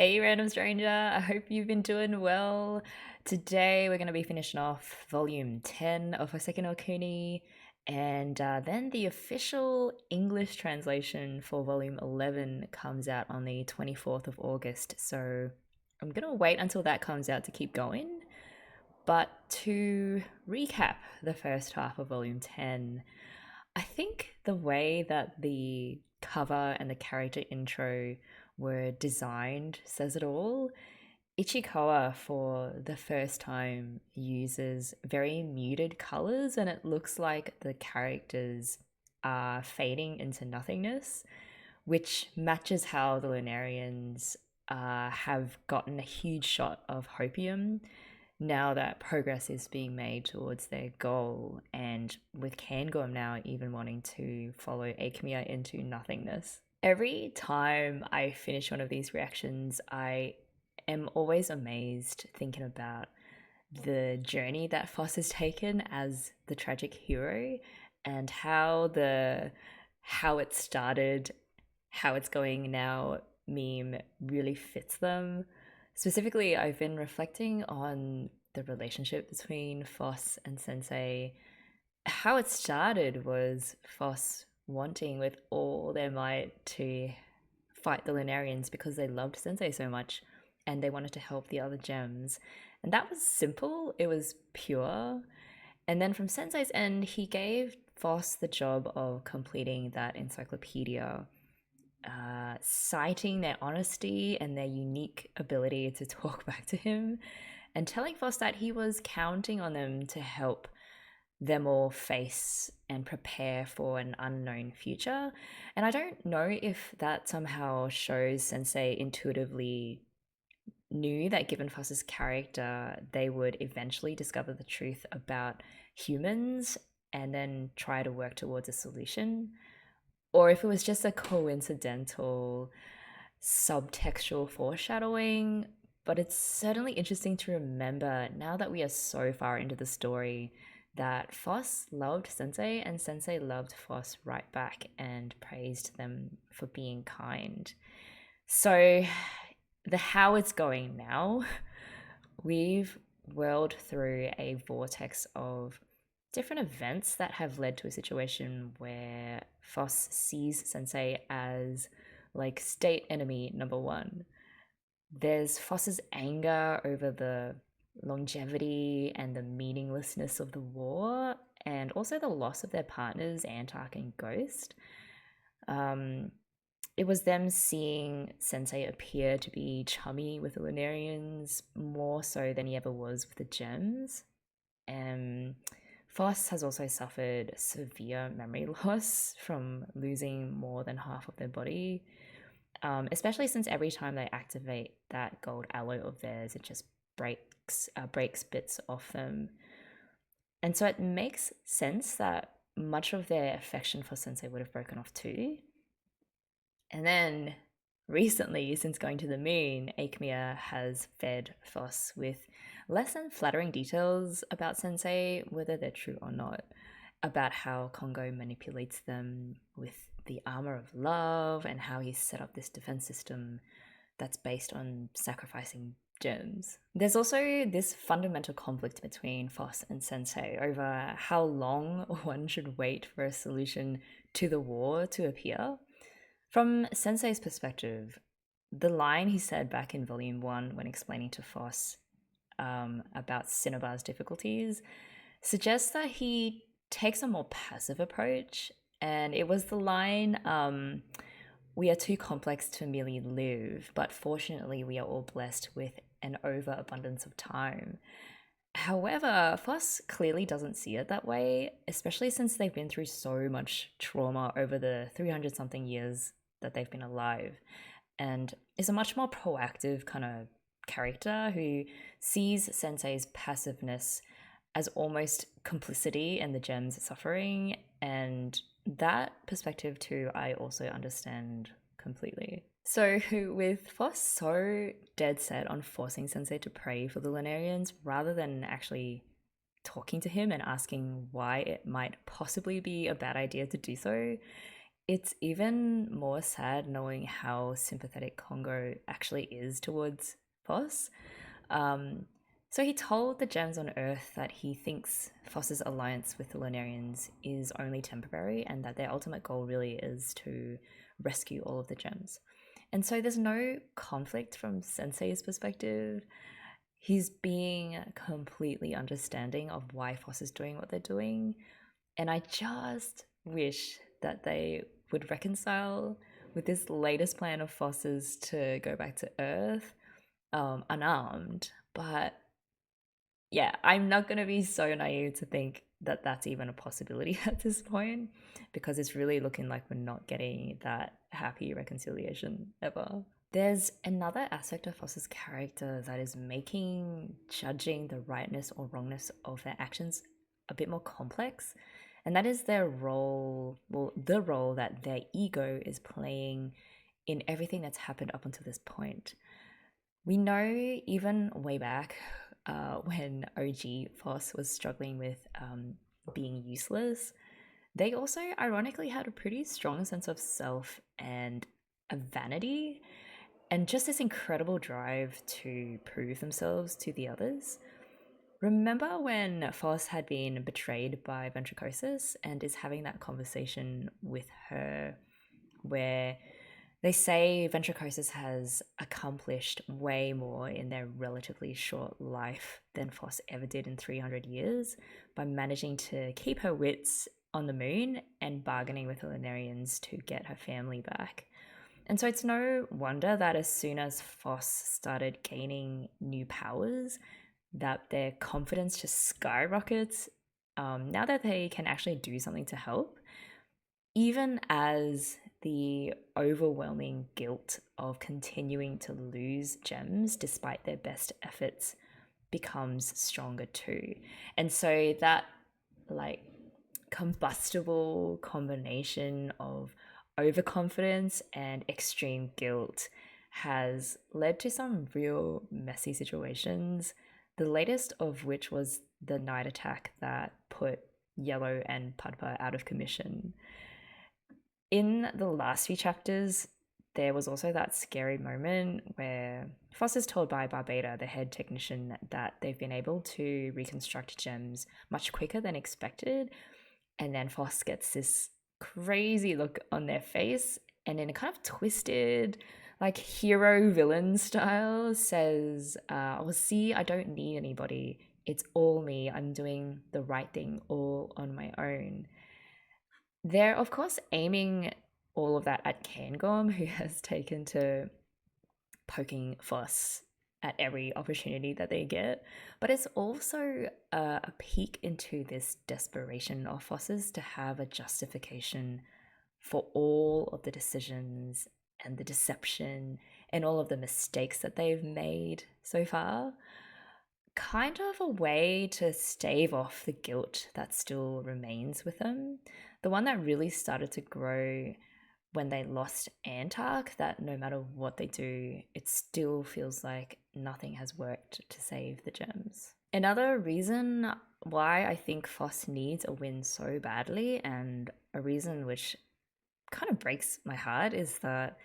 Hey, random stranger. I hope you've been doing well. Today, we're going to be finishing off volume 10 of Houseki no Kuni, and then the official English translation for volume 11 comes out on the 24th of August. So I'm going to wait until that comes out to keep going. But to recap the first half of volume 10, I think the way that the cover and the character intro were designed says it all. Ichikawa, for the first time, uses very muted colors, and it looks like the characters are fading into nothingness, which matches how the Lunarians have gotten a huge shot of hopium now that progress is being made towards their goal, and with Cairngorm now even wanting to follow Aechmea into nothingness. Every time I finish one of these reactions, I am always amazed thinking about the journey that Phos has taken as the tragic hero and how it started, how it's going now meme really fits them. Specifically, I've been reflecting on the relationship between Phos and Sensei. How it started was Phos wanting with all their might to fight the Lunarians because they loved Sensei so much and they wanted to help the other gems. And that was simple, it was pure. And then from Sensei's end, he gave Phos the job of completing that encyclopedia, citing their honesty and their unique ability to talk back to him, and telling Phos that he was counting on them to help them all face and prepare for an unknown future. And I don't know if that somehow shows Sensei intuitively knew that given Phos's character, they would eventually discover the truth about humans and then try to work towards a solution, or if it was just a coincidental subtextual foreshadowing. But it's certainly interesting to remember now that we are so far into the story that Phos loved Sensei and Sensei loved Phos right back and praised them for being kind. So, the how it's going now, we've whirled through a vortex of different events that have led to a situation where Phos sees Sensei as like state enemy number one. There's Phos's anger over the longevity and the meaninglessness of the war, and also the loss of their partners, Antark and Ghost. Um, it was them seeing Sensei appear to be chummy with the Lunarians more so than he ever was with the gems. Phos has also suffered severe memory loss from losing more than half of their body, especially since every time they activate that gold alloy of theirs, it just breaks bits off them. And so it makes sense that much of their affection for Sensei would have broken off too. And then recently, since going to the moon, Aechmea has fed Phos with less than flattering details about Sensei, whether they're true or not, about how Kongo manipulates them with the armor of love and how he's set up this defense system that's based on sacrificing gems. There's also this fundamental conflict between Phos and Sensei over how long one should wait for a solution to the war to appear. From Sensei's perspective, the line he said back in Volume 1 when explaining to Phos about Cinnabar's difficulties suggests that he takes a more passive approach, and it was the line, we are too complex to merely live, but fortunately we are all blessed with an overabundance of time. However, Phos clearly doesn't see it that way, especially since they've been through so much trauma over the 300 something years that they've been alive, and is a much more proactive kind of character who sees Sensei's passiveness as almost complicity in the gem's suffering. And that perspective too, I also understand completely. So, with Phos so dead set on forcing Sensei to pray for the Lunarians rather than actually talking to him and asking why it might possibly be a bad idea to do so, it's even more sad knowing how sympathetic Kongo actually is towards Phos. Um, so he told the Gems on Earth that he thinks Phos's alliance with the Lunarians is only temporary and that their ultimate goal really is to rescue all of the Gems. And so there's no conflict from Sensei's perspective. He's being completely understanding of why Phos is doing what they're doing. And I just wish that they would reconcile with this latest plan of Phos's to go back to Earth unarmed. But yeah, I'm not going to be so naive to think that that's even a possibility at this point, because it's really looking like we're not getting that happy reconciliation ever. There's another aspect of Foster's character that is making judging the rightness or wrongness of their actions a bit more complex, and that is their role, well, the role that their ego is playing in everything that's happened up until this point. We know even way back when OG Foss was struggling with being useless, they also ironically had a pretty strong sense of self and a vanity and just this incredible drive to prove themselves to the others. Remember when Foss had been betrayed by Ventricosis and is having that conversation with her where they say Ventricosis has accomplished way more in their relatively short life than Foss ever did in 300 years by managing to keep her wits on the moon and bargaining with the Lunarians to get her family back. And so it's no wonder that as soon as Foss started gaining new powers, that their confidence just skyrockets now that they can actually do something to help, even as the overwhelming guilt of continuing to lose gems despite their best efforts becomes stronger too. And so that like combustible combination of overconfidence and extreme guilt has led to some real messy situations, the latest of which was the night attack that put Yellow and Pudpa out of commission. In the last few chapters, there was also that scary moment where Foss is told by Barbada, the head technician, that they've been able to reconstruct gems much quicker than expected. And then Foss gets this crazy look on their face and in a kind of twisted, like hero villain style, says, well, see, I don't need anybody. It's all me. I'm doing the right thing all on my own. They're, of course, aiming all of that at Cairngorm, who has taken to poking Foss at every opportunity that they get. But it's also a peek into this desperation of Foss's to have a justification for all of the decisions and the deception and all of the mistakes that they've made so far. Kind of a way to stave off the guilt that still remains with them. The one that really started to grow when they lost Antark, that no matter what they do, it still feels like nothing has worked to save the gems. Another reason why I think Foss needs a win so badly, and a reason which kind of breaks my heart, is that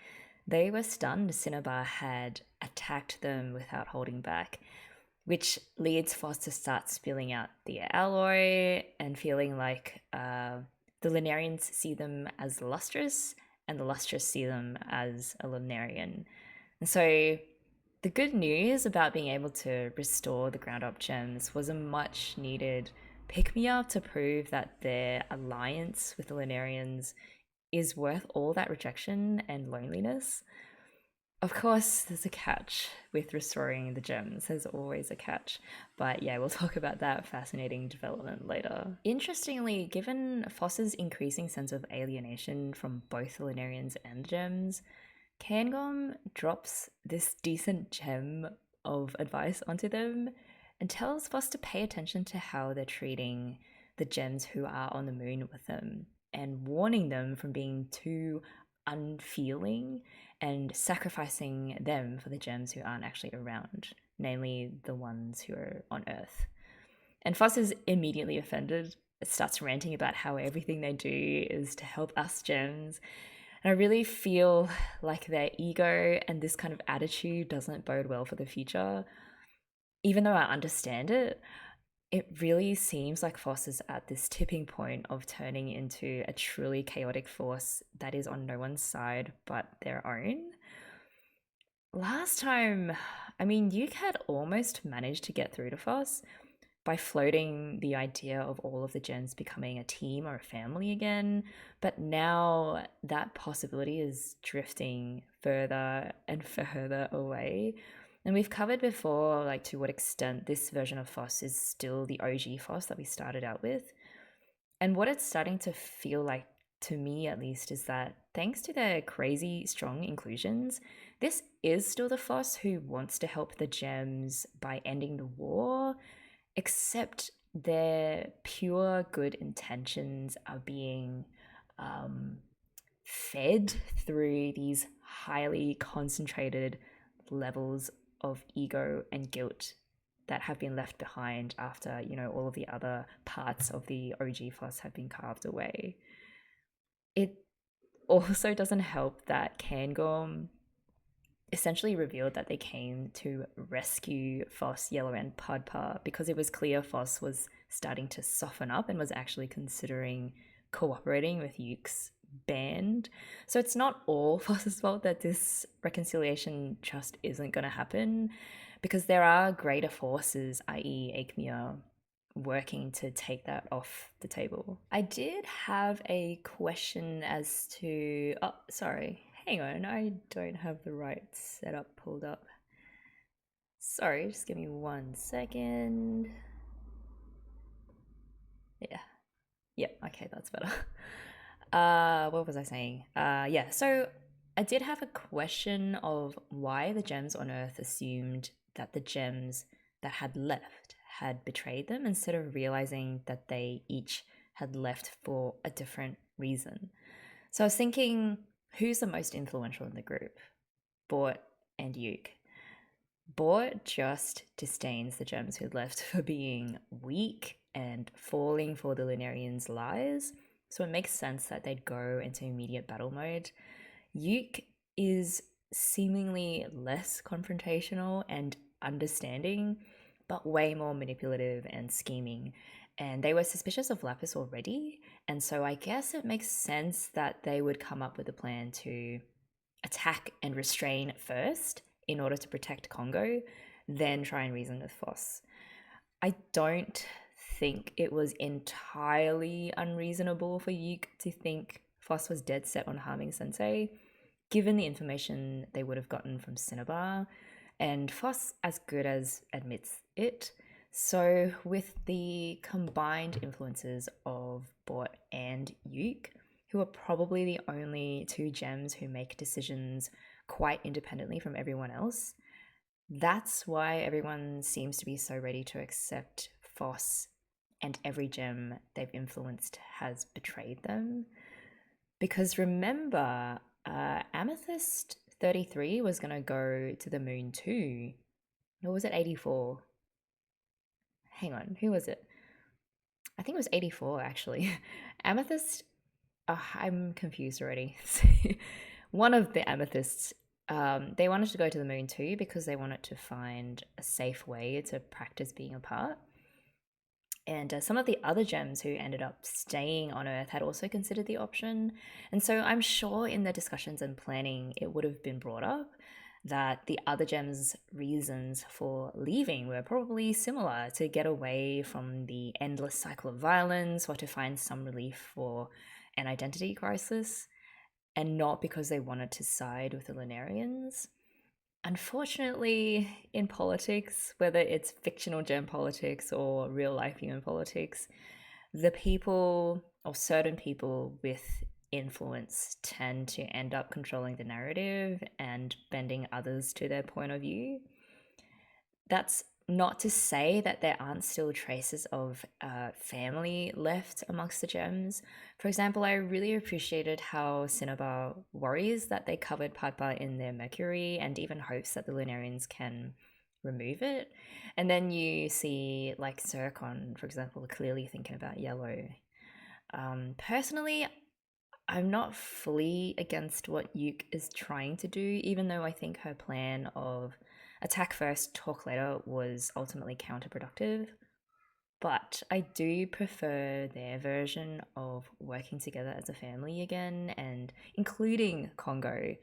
they were stunned Cinnabar had attacked them without holding back, which leads Foss to start spilling out the alloy and feeling like the Lunarians see them as Lustrous and the Lustrous see them as a Lunarian. And so the good news about being able to restore the ground up gems was a much needed pick-me-up to prove that their alliance with the Lunarians is worth all that rejection and loneliness. Of course, there's a catch with restoring the gems. There's always a catch. But yeah, we'll talk about that fascinating development later. Interestingly, given Foss's increasing sense of alienation from both the Lunarians and gems, Cairngorm drops this decent gem of advice onto them and tells Foss to pay attention to how they're treating the gems who are on the moon with them, and warning them from being too unfeeling and sacrificing them for the gems who aren't actually around, namely the ones who are on Earth. And Foss is immediately offended starts ranting about how everything they do is to help us gems. And I really feel like their ego and this kind of attitude doesn't bode well for the future. Even though I understand it, it really seems like Phos is at this tipping point of turning into a truly chaotic force that is on no one's side but their own. Last time, I mean, Yuke had almost managed to get through to Phos by floating the idea of all of the gens becoming a team or a family again. But now that possibility is drifting further and further away. And we've covered before, like, to what extent this version of Phos is still the OG Phos that we started out with. And what it's starting to feel like, to me at least, is that thanks to their crazy strong inclusions, this is still the Phos who wants to help the gems by ending the war, except their pure good intentions are being fed through these highly concentrated levels of ego and guilt that have been left behind after, all of the other parts of the OG Phos have been carved away. It also doesn't help that Cairngorm essentially revealed that they came to rescue Phos, Yellow, and Pudpa because it was clear Phos was starting to soften up and was actually considering cooperating with Yuke's band. So it's not all Phos's fault that this reconciliation just isn't going to happen, because there are greater forces, i.e. Aechmea, working to take that off the table. I did have a question as to... Oh, sorry. Hang on, I don't have the right setup pulled up. Sorry, just give me 1 second. Yeah. Yep, okay, that's better. What was I saying? Yeah, so I did have a question of why the gems on Earth assumed that the gems that had left had betrayed them instead of realizing that they each had left for a different reason. So I was thinking, who's the most influential in the group? Bort and Yuke. Bort just disdains the gems who left for being weak and falling for the Lunarians' lies, so it makes sense that they'd go into immediate battle mode. Yuke is seemingly less confrontational and understanding, but way more manipulative and scheming. And they were suspicious of Lapis already, and so I guess it makes sense that they would come up with a plan to attack and restrain first in order to protect Kongo, then try and reason with Phos. I don't think it was entirely unreasonable for Yuke to think Phos was dead set on harming Sensei, given the information they would have gotten from Cinnabar, and Phos as good as admits it. So with the combined influences of Bort and Yuke, who are probably the only two gems who make decisions quite independently from everyone else, that's why everyone seems to be so ready to accept Phos and every gem they've influenced has betrayed them. Because remember, Amethyst 33 was going to go to the moon too. Or was it 84? Hang on, who was it? I think it was 84 actually. Amethyst, I'm confused already. One of the amethysts, they wanted to go to the moon too because they wanted to find a safe way to practice being apart. And some of the other gems who ended up staying on Earth had also considered the option. And so I'm sure in the discussions and planning, it would have been brought up that the other gems' reasons for leaving were probably similar: to get away from the endless cycle of violence or to find some relief for an identity crisis, and not because they wanted to side with the Lunarians. Unfortunately, in politics, whether it's fictional gem politics or real life human politics, the people or certain people with influence tend to end up controlling the narrative and bending others to their point of view. That's not to say that there aren't still traces of family left amongst the gems. For example, I really appreciated how Cinnabar worries that they covered Piper in their Mercury and even hopes that the Lunarians can remove it. And then you see like Zircon, for example, clearly thinking about yellow. Personally, I'm not fully against what Yuke is trying to do, even though I think her plan of attack first, talk later was ultimately counterproductive. But I do prefer their version of working together as a family again, and including Kongo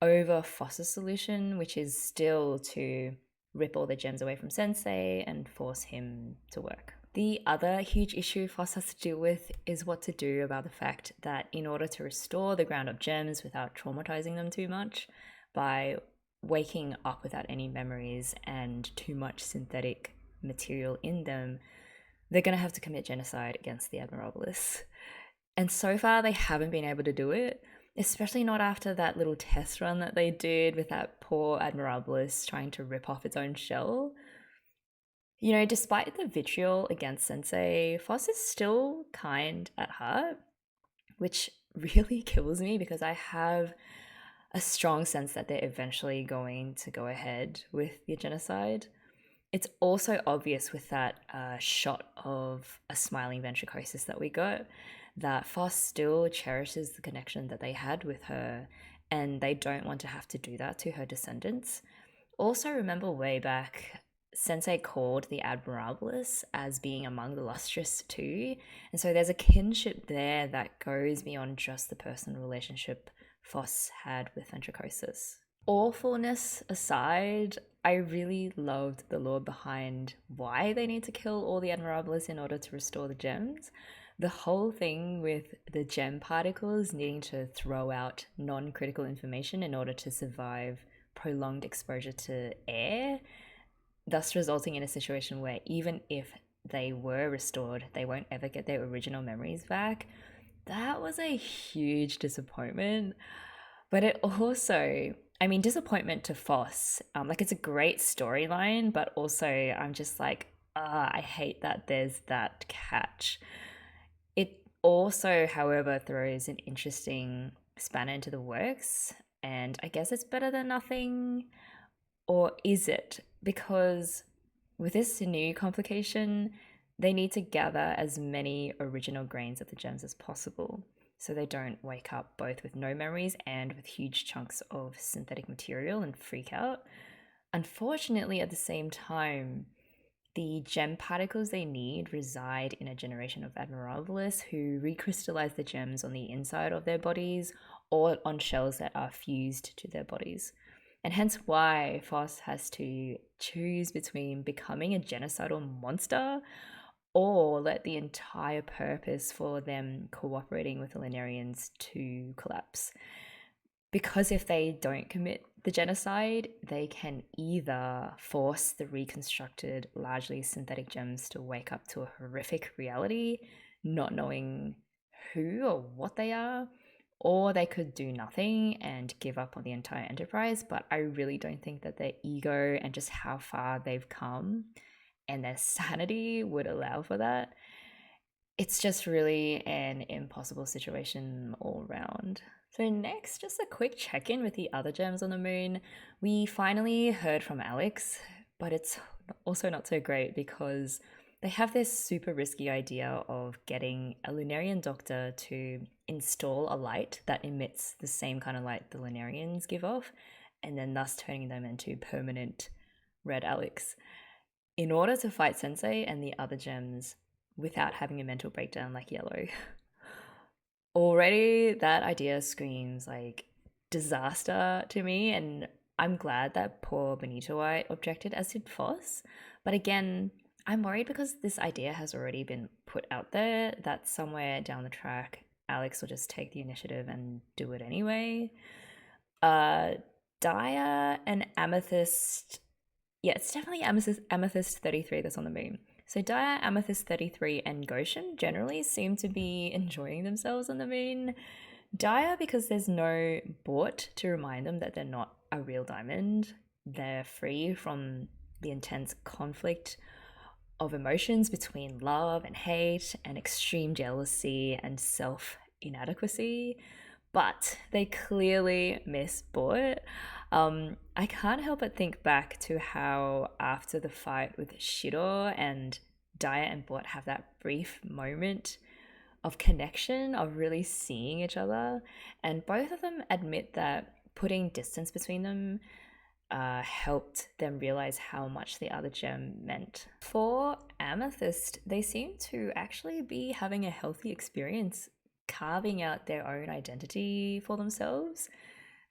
over Phos's solution, which is still to rip all the gems away from Sensei and force him to work. The other huge issue Phos has to deal with is what to do about the fact that in order to restore the ground up gems without traumatizing them too much, by waking up without any memories and too much synthetic material in them, they're going to have to commit genocide against the Admirabilis. And so far, they haven't been able to do it, especially not after that little test run that they did with that poor Admirabilis trying to rip off its own shell. You know, despite the vitriol against Sensei, Phos is still kind at heart, which really kills me because I have a strong sense that they're eventually going to go ahead with the genocide. It's also obvious with that shot of a smiling ventriloquist that we got that Phos still cherishes the connection that they had with her, and they don't want to have to do that to her descendants. Also, remember way back, Sensei called the Admirabilis as being among the Lustrous too, and so there's a kinship there that goes beyond just the personal relationship Phos had with ventriloquist. Awfulness aside, I really loved the lore behind why they need to kill all the Admirabilis in order to restore the gems. The whole thing with the gem particles needing to throw out non-critical information in order to survive prolonged exposure to air, thus resulting in a situation where even if they were restored, they won't ever get their original memories back. That was a huge disappointment. But it also, I mean, disappointment to Phos. Like, it's a great storyline, but also I'm just like, I hate that there's that catch. It also, however, throws an interesting spanner into the works, and I guess it's better than nothing. Or is it? Because with this new complication, they need to gather as many original grains of the gems as possible, so they don't wake up both with no memories and with huge chunks of synthetic material and freak out. Unfortunately, at the same time, the gem particles they need reside in a generation of Admirabilis who recrystallize the gems on the inside of their bodies or on shells that are fused to their bodies. And hence why Phos has to choose between becoming a genocidal monster or let the entire purpose for them cooperating with the Linnarians to collapse. Because if they don't commit the genocide, they can either force the reconstructed, largely synthetic gems to wake up to a horrific reality, not knowing who or what they are, or they could do nothing and give up on the entire enterprise. But I really don't think that their ego and just how far they've come and their sanity would allow for that. It's just really an impossible situation all around. So next, just a quick check-in with the other gems on the moon. We finally heard from Alex, but it's also not so great because they have this super risky idea of getting a Lunarian doctor to install a light that emits the same kind of light the Lunarians give off, and then thus turning them into permanent red Alex. In order to fight Sensei and the other gems without having a mental breakdown like Yellow. Already that idea screams like disaster to me, and I'm glad that poor Benito White objected, as did Phos. But again, I'm worried because this idea has already been put out there that somewhere down the track, Alex will just take the initiative and do it anyway. Dia and Amethyst, yeah, it's definitely Amethyst 33 that's on the moon. So Dia, Amethyst 33, and Goshen generally seem to be enjoying themselves on the moon. Dia because there's no Bort to remind them that they're not a real diamond. They're free from the intense conflict of emotions between love and hate and extreme jealousy and self-inadequacy. But they clearly miss Bort. I can't help but think back to how after the fight with Shiro and Diet and Bot have that brief moment of connection, of really seeing each other, and both of them admit that putting distance between them helped them realize how much the other gem meant. For Amethyst, they seem to actually be having a healthy experience carving out their own identity for themselves.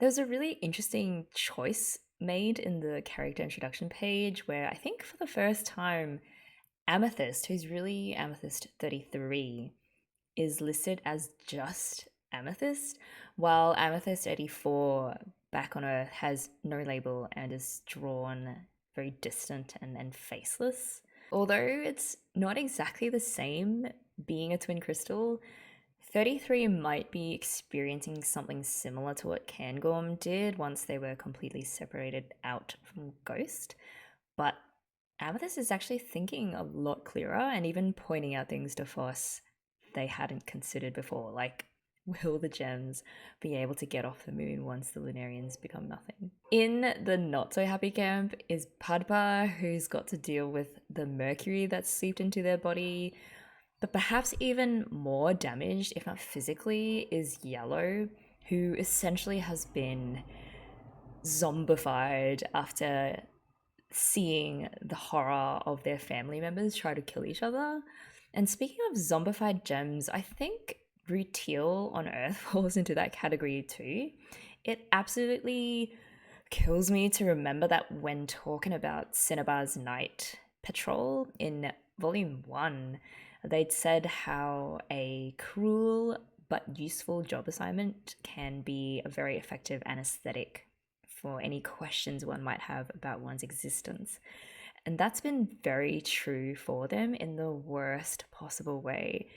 There's a really interesting choice made in the character introduction page where I think for the first time, Amethyst, who's really Amethyst 33, is listed as just Amethyst, while Amethyst 84 back on Earth has no label and is drawn very distant and faceless. Although it's not exactly the same being a twin crystal, 33 might be experiencing something similar to what Cairngorm did once they were completely separated out from Ghost. But Amethyst is actually thinking a lot clearer and even pointing out things to Phos they hadn't considered before, like will the gems be able to get off the moon once the Lunarians become nothing? In the not so happy camp is Padpa, who's got to deal with the mercury that's seeped into their body. But perhaps even more damaged, if not physically, is Yellow, who essentially has been zombified after seeing the horror of their family members try to kill each other. And speaking of zombified gems, I think Rutiel on Earth falls into that category too. It absolutely kills me to remember that when talking about Cinnabar's Night Patrol in Volume 1, they'd said how a cruel but useful job assignment can be a very effective anesthetic for any questions one might have about one's existence. And that's been very true for them in the worst possible way.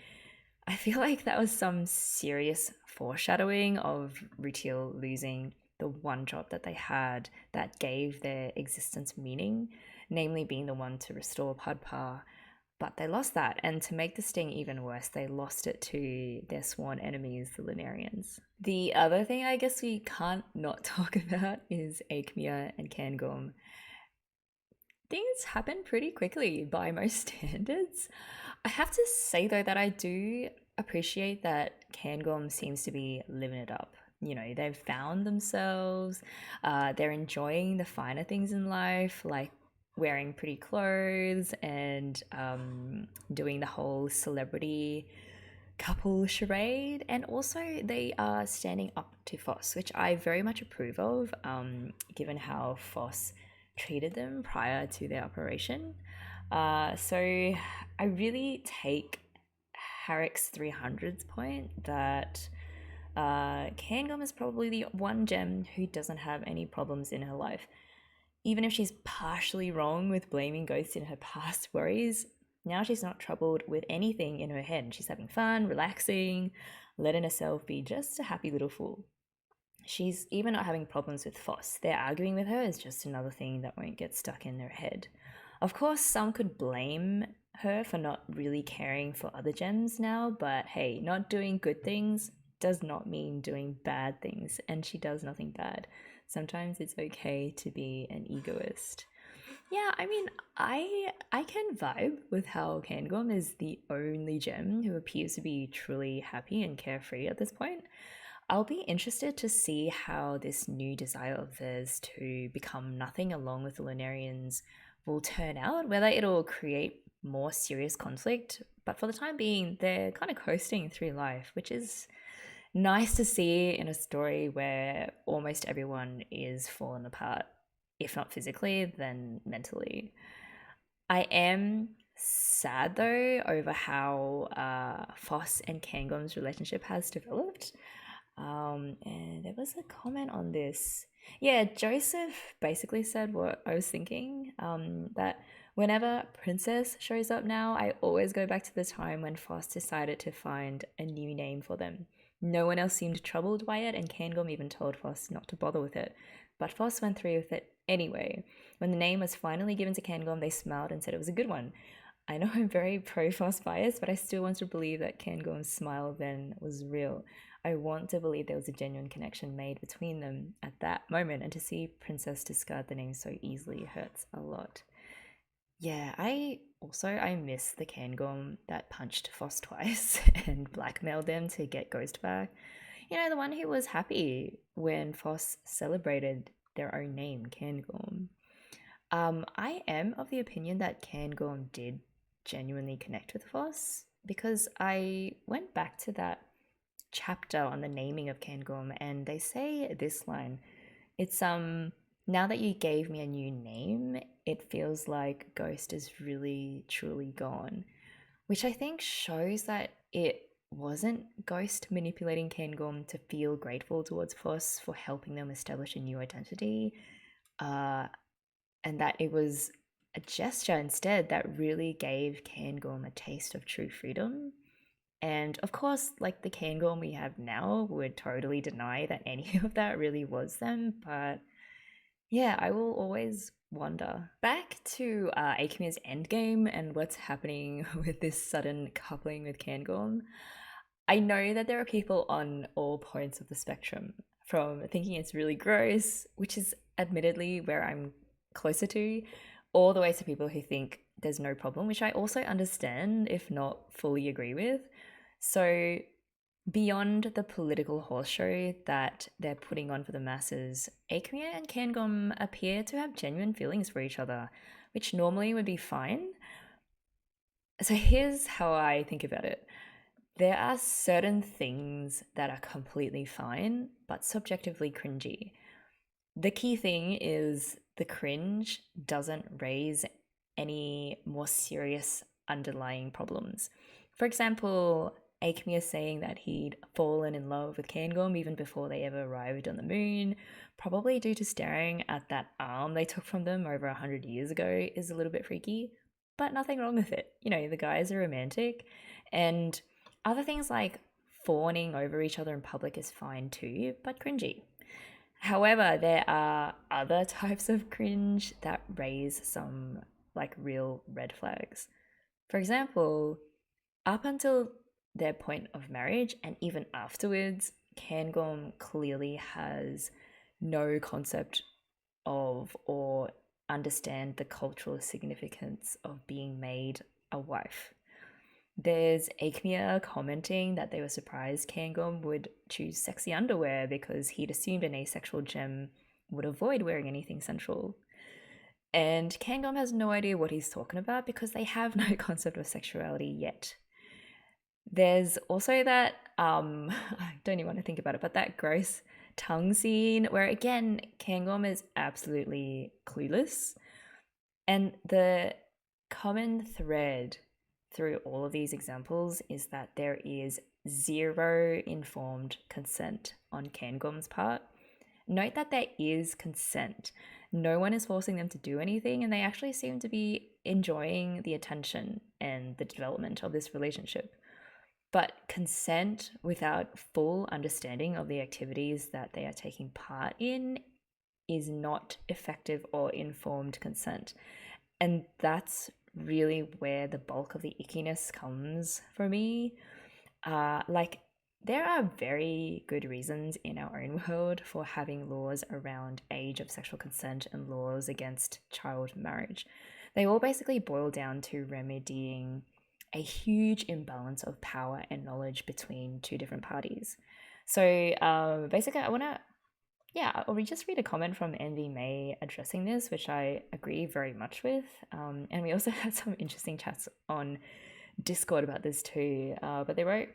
I feel like that was some serious foreshadowing of Rutiel losing the one job that they had that gave their existence meaning, namely being the one to restore Padpa. But they lost that, and to make the sting even worse, they lost it to their sworn enemies, the Lunarians. The other thing I guess we can't not talk about is Aechmea and Cairngorm. Things happen pretty quickly by most standards. I have to say though that I do appreciate that Cairngorm seems to be living it up. You know, they've found themselves, they're enjoying the finer things in life, like wearing pretty clothes and doing the whole celebrity couple charade. And also they are standing up to Phos, which I very much approve of, given how Phos treated them prior to their operation. So I really take Harrick's 300's point that Cairngorm is probably the one gem who doesn't have any problems in her life. Even if she's partially wrong with blaming ghosts in her past worries, now she's not troubled with anything in her head. She's having fun, relaxing, letting herself be just a happy little fool. She's even not having problems with Phos. Their arguing with her is just another thing that won't get stuck in their head. Of course, some could blame her for not really caring for other gems now, but hey, not doing good things does not mean doing bad things, and she does nothing bad. Sometimes it's okay to be an egoist. Yeah, I mean, I can vibe with how Cairngorm is the only gem who appears to be truly happy and carefree at this point. I'll be interested to see how this new desire of theirs to become nothing along with the Lunarians will turn out, whether it'll create more serious conflict. But for the time being, they're kind of coasting through life, which is nice to see in a story where almost everyone is falling apart, if not physically, then mentally. I am sad though over how Phos and Cairngorm's relationship has developed. And there was a comment on this. Yeah, Joseph basically said what I was thinking, that whenever Princess shows up now, I always go back to the time when Phos decided to find a new name for them. No one else seemed troubled by it, and Cairngorm even told Phos not to bother with it. But Phos went through with it anyway. When the name was finally given to Cairngorm, they smiled and said it was a good one. I know I'm very pro-Phos biased, but I still want to believe that Cairngorm's smile then was real. I want to believe there was a genuine connection made between them at that moment, and to see Princess discard the name so easily hurts a lot. Yeah, I miss the Cairngorm that punched Phos twice and blackmailed them to get Ghost back. You know, the one who was happy when Phos celebrated their own name, Cairngorm. I am of the opinion that Cairngorm did genuinely connect with Phos, because I went back to that chapter on the naming of Cairngorm and they say this line. It's now that you gave me a new name, it feels like Ghost is really truly gone, which I think shows that it wasn't Ghost manipulating Cairngorm to feel grateful towards Phos for helping them establish a new identity, and that it was a gesture instead that really gave Cairngorm a taste of true freedom. And of course, like the Cairngorm we have now would totally deny that any of that really was them, but yeah, I will always wonder. Back to Aechmea's endgame and what's happening with this sudden coupling with Cairngorm. I know that there are people on all points of the spectrum, from thinking it's really gross, which is admittedly where I'm closer to, all the way to people who think there's no problem, which I also understand, if not fully agree with. So, beyond the political horseshow that they're putting on for the masses, Aechmea and Cairngorm appear to have genuine feelings for each other, which normally would be fine. So here's how I think about it. There are certain things that are completely fine, but subjectively cringy. The key thing is the cringe doesn't raise any more serious underlying problems. For example, Aechmea saying that he'd fallen in love with Cairngorm even before they ever arrived on the moon, probably due to staring at that arm they took from them over 100 years ago, is a little bit freaky, but nothing wrong with it. You know, the guys are romantic, and other things like fawning over each other in public is fine too, but cringy. However, there are other types of cringe that raise some like real red flags. For example, up until their point of marriage and even afterwards, Cairngorm clearly has no concept of or understand the cultural significance of being made a wife. There's Aechmea commenting that they were surprised Cairngorm would choose sexy underwear because he'd assumed an asexual gem would avoid wearing anything sensual. And Cairngorm has no idea what he's talking about because they have no concept of sexuality yet. There's also that, I don't even want to think about it, but that gross tongue scene where again, Cairngorm is absolutely clueless. And the common thread through all of these examples is that there is zero informed consent on Cairngorm's part. Note that there is consent. No one is forcing them to do anything, and they actually seem to be enjoying the attention and the development of this relationship. But consent without full understanding of the activities that they are taking part in is not effective or informed consent. And that's really where the bulk of the ickiness comes for me. There are very good reasons in our own world for having laws around age of sexual consent and laws against child marriage. They all basically boil down to remedying a huge imbalance of power and knowledge between two different parties. So basically, I'll just read a comment from Envy May addressing this, which I agree very much with. And we also had some interesting chats on Discord about this too. But they wrote,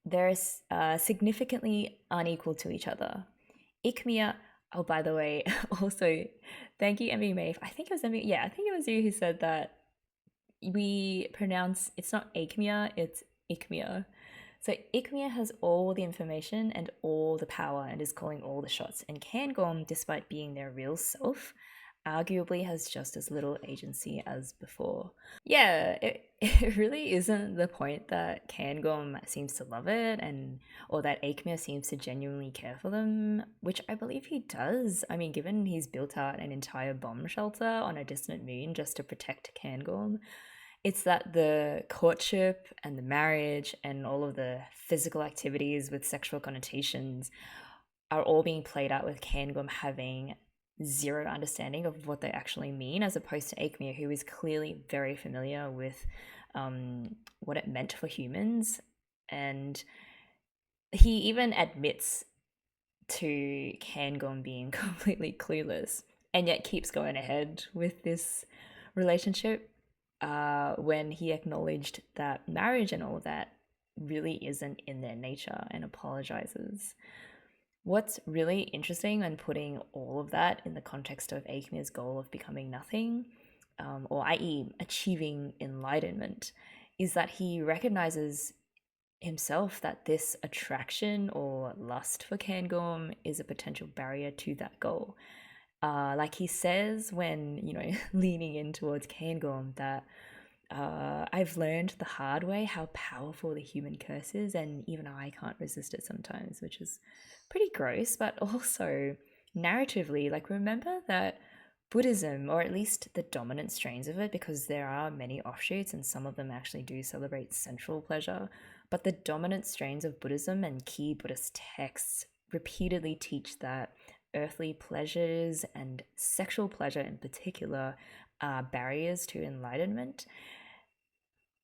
they're significantly unequal to each other. Aechmea, oh, by the way, also, thank you, Envy May. I think it was Envy, yeah, I think it was you who said that we pronounce, it's not Aechmea, it's Aechmea. So Aechmea has all the information and all the power and is calling all the shots. And Cairngorm, despite being their real self, arguably has just as little agency as before. Yeah, it really isn't the point that Cairngorm seems to love it or that Aechmea seems to genuinely care for them, which I believe he does. I mean, given he's built out an entire bomb shelter on a distant moon just to protect Cairngorm. It's that the courtship and the marriage and all of the physical activities with sexual connotations are all being played out with Cairngorm having zero understanding of what they actually mean, as opposed to Aechmea, who is clearly very familiar with what it meant for humans. And he even admits to Cairngorm being completely clueless and yet keeps going ahead with this relationship when he acknowledged that marriage and all of that really isn't in their nature and apologizes. What's really interesting when putting all of that in the context of Aechmea's goal of becoming nothing, or i.e., achieving enlightenment, is that he recognizes himself that this attraction or lust for Cairngorm is a potential barrier to that goal. Like he says when, leaning in towards Cairngorm, that I've learned the hard way how powerful the human curse is, and even I can't resist it sometimes, which is pretty gross, but also narratively, like, remember that Buddhism, or at least the dominant strains of it, because there are many offshoots and some of them actually do celebrate sensual pleasure, but the dominant strains of Buddhism and key Buddhist texts repeatedly teach that earthly pleasures and sexual pleasure in particular are barriers to enlightenment.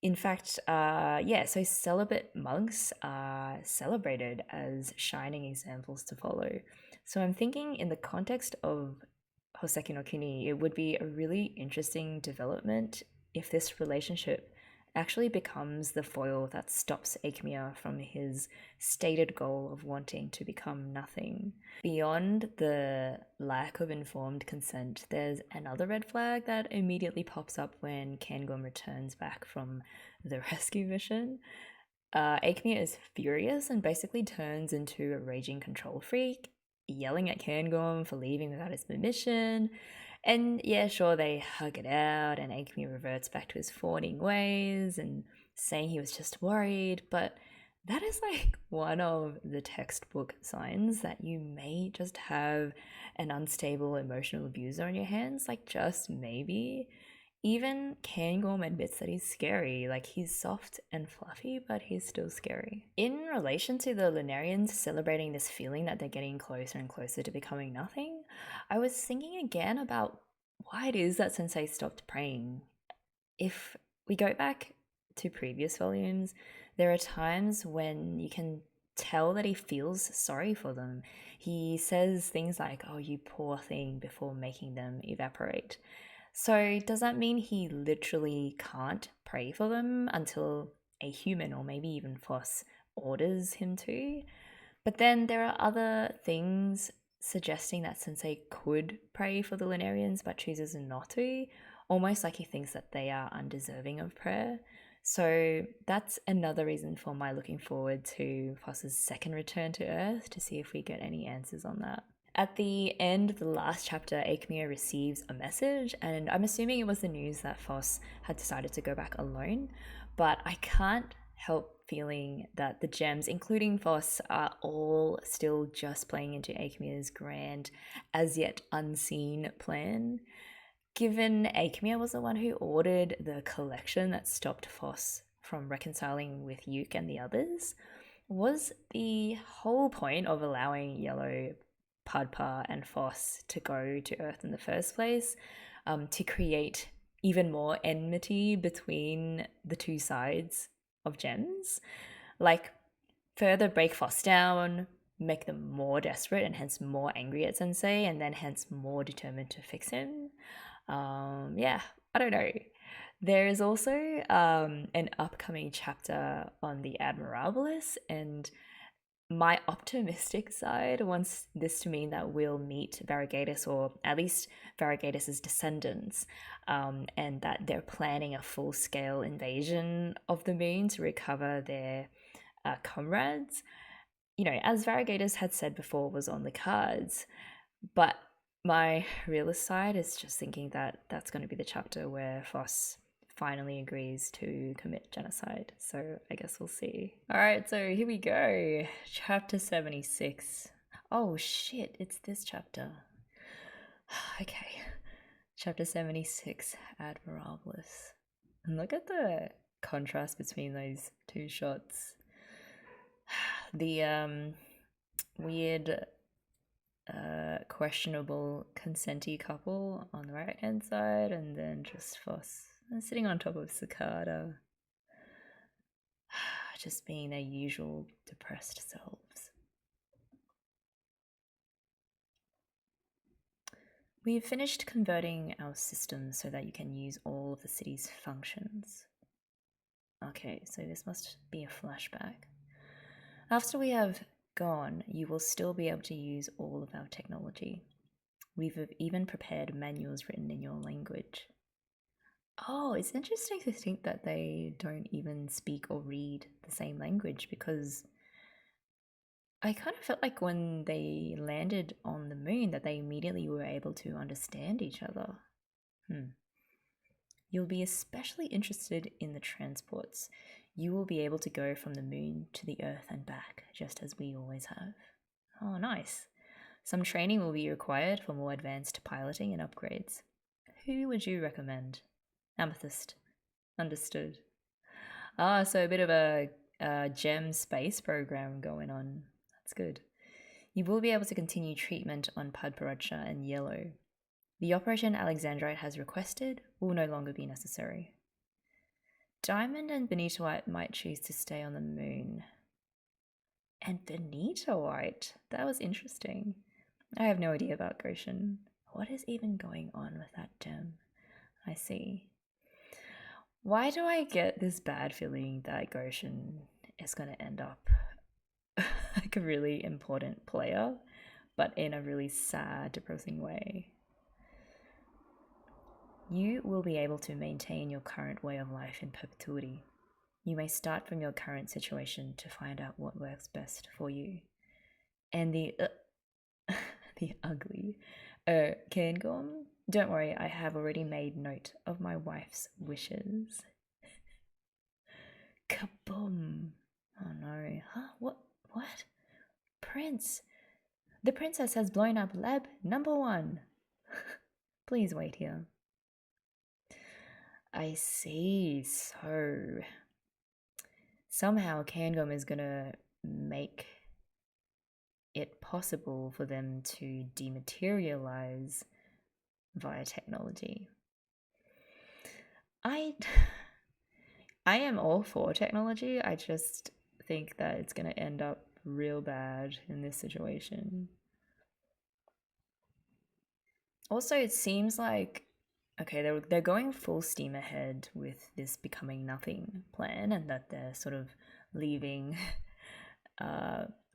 In fact, so celibate monks are celebrated as shining examples to follow. So I'm thinking in the context of Houseki no Kuni, it would be a really interesting development if this relationship actually becomes the foil that stops Aechmea from his stated goal of wanting to become nothing. Beyond the lack of informed consent, there's another red flag that immediately pops up when Cairngorm returns back from the rescue mission. Aechmea is furious and basically turns into a raging control freak, yelling at Cairngorm for leaving without his permission. And yeah, sure, they hug it out, and Aechmea reverts back to his fawning ways and saying he was just worried. But that is like one of the textbook signs that you may just have an unstable emotional abuser on your hands, like just maybe. Even Cairngorm admits that he's scary, like he's soft and fluffy, but he's still scary. In relation to the Lunarians celebrating this feeling that they're getting closer and closer to becoming nothing, I was thinking again about why it is that Sensei stopped praying. If we go back to previous volumes, there are times when you can tell that he feels sorry for them. He says things like, "Oh, you poor thing," before making them evaporate. So, does that mean he literally can't pray for them until a human, or maybe even Phos, orders him to? But then there are other things suggesting that Sensei could pray for the Lunarians but chooses not to, almost like he thinks that they are undeserving of prayer. So that's another reason for my looking forward to Phos's second return to Earth, to see if we get any answers on that. At the end of the last chapter, Aechmea receives a message, and I'm assuming it was the news that Phos had decided to go back alone, but I can't help feeling that the gems, including Phos, are all still just playing into Aechmea's grand, as yet unseen plan. Given Aechmea was the one who ordered the collection that stopped Phos from reconciling with Yuke and the others, was the whole point of allowing Yellow, Padpa, and Phos to go to Earth in the first place to create even more enmity between the two sides of gems? Like, further break Phos down, make them more desperate and hence more angry at Sensei, and then hence more determined to fix him? I don't know. There is also an upcoming chapter on the Admirabilis, and my optimistic side wants this to mean that we'll meet Variegatus, or at least Variegatus's descendants, and that they're planning a full-scale invasion of the moon to recover their comrades. As Variegatus had said before, was on the cards. But my realist side is just thinking that that's going to be the chapter where Phos finally agrees to commit genocide. So I guess we'll see. All right, so here we go. Chapter 76. Oh shit, it's this chapter. Okay. Chapter 76, Admirabilis. Look at the contrast between those two shots. The weird questionable consenty couple on the right hand side, and then just Phos sitting on top of Cicada, just being their usual depressed selves. We've finished converting our system so that you can use all of the city's functions. Okay, so this must be a flashback. After we have gone, you will still be able to use all of our technology. We've even prepared manuals written in your language. Oh, it's interesting to think that they don't even speak or read the same language, because I kind of felt like when they landed on the moon that they immediately were able to understand each other. You'll be especially interested in the transports. You will be able to go from the moon to the Earth and back, just as we always have. Oh, nice. Some training will be required for more advanced piloting and upgrades. Who would you recommend? Amethyst. Understood. Ah, so a bit of a gem space program going on. That's good. You will be able to continue treatment on Padparacha and Yellow. The operation Alexandrite has requested will no longer be necessary. Diamond and Benitoite might choose to stay on the moon. And Benitoite? That was interesting. I have no idea about Goshen. What is even going on with that gem? I see. Why do I get this bad feeling that Goshen is going to end up like a really important player, but in a really sad, depressing way? You will be able to maintain your current way of life in perpetuity. You may start from your current situation to find out what works best for you. And the ugly Cairngorm, don't worry, I have already made note of my wife's wishes. Kaboom! Oh no. Huh? What? Prince! The princess has blown up lab number 1. Please wait here. I see. So somehow Cairngorm is gonna make it possible for them to dematerialize via technology. I am all for technology. I just think that it's going to end up real bad in this situation. Also, it seems like, okay, they're going full steam ahead with this becoming nothing plan, and that they're sort of leaving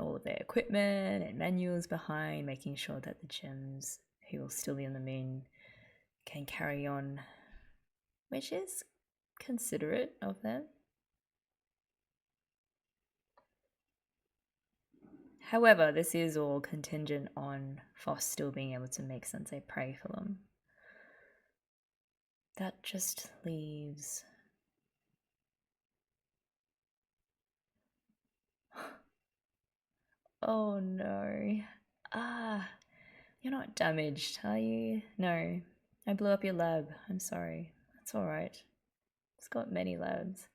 all of their equipment and manuals behind, making sure that the gems who will still be on the moon can carry on, which is considerate of them. However, this is all contingent on Phos still being able to make Sensei pray for them. That just leaves... Oh no. You're not damaged, are you? No, I blew up your lab. I'm sorry. That's alright. It's got many labs.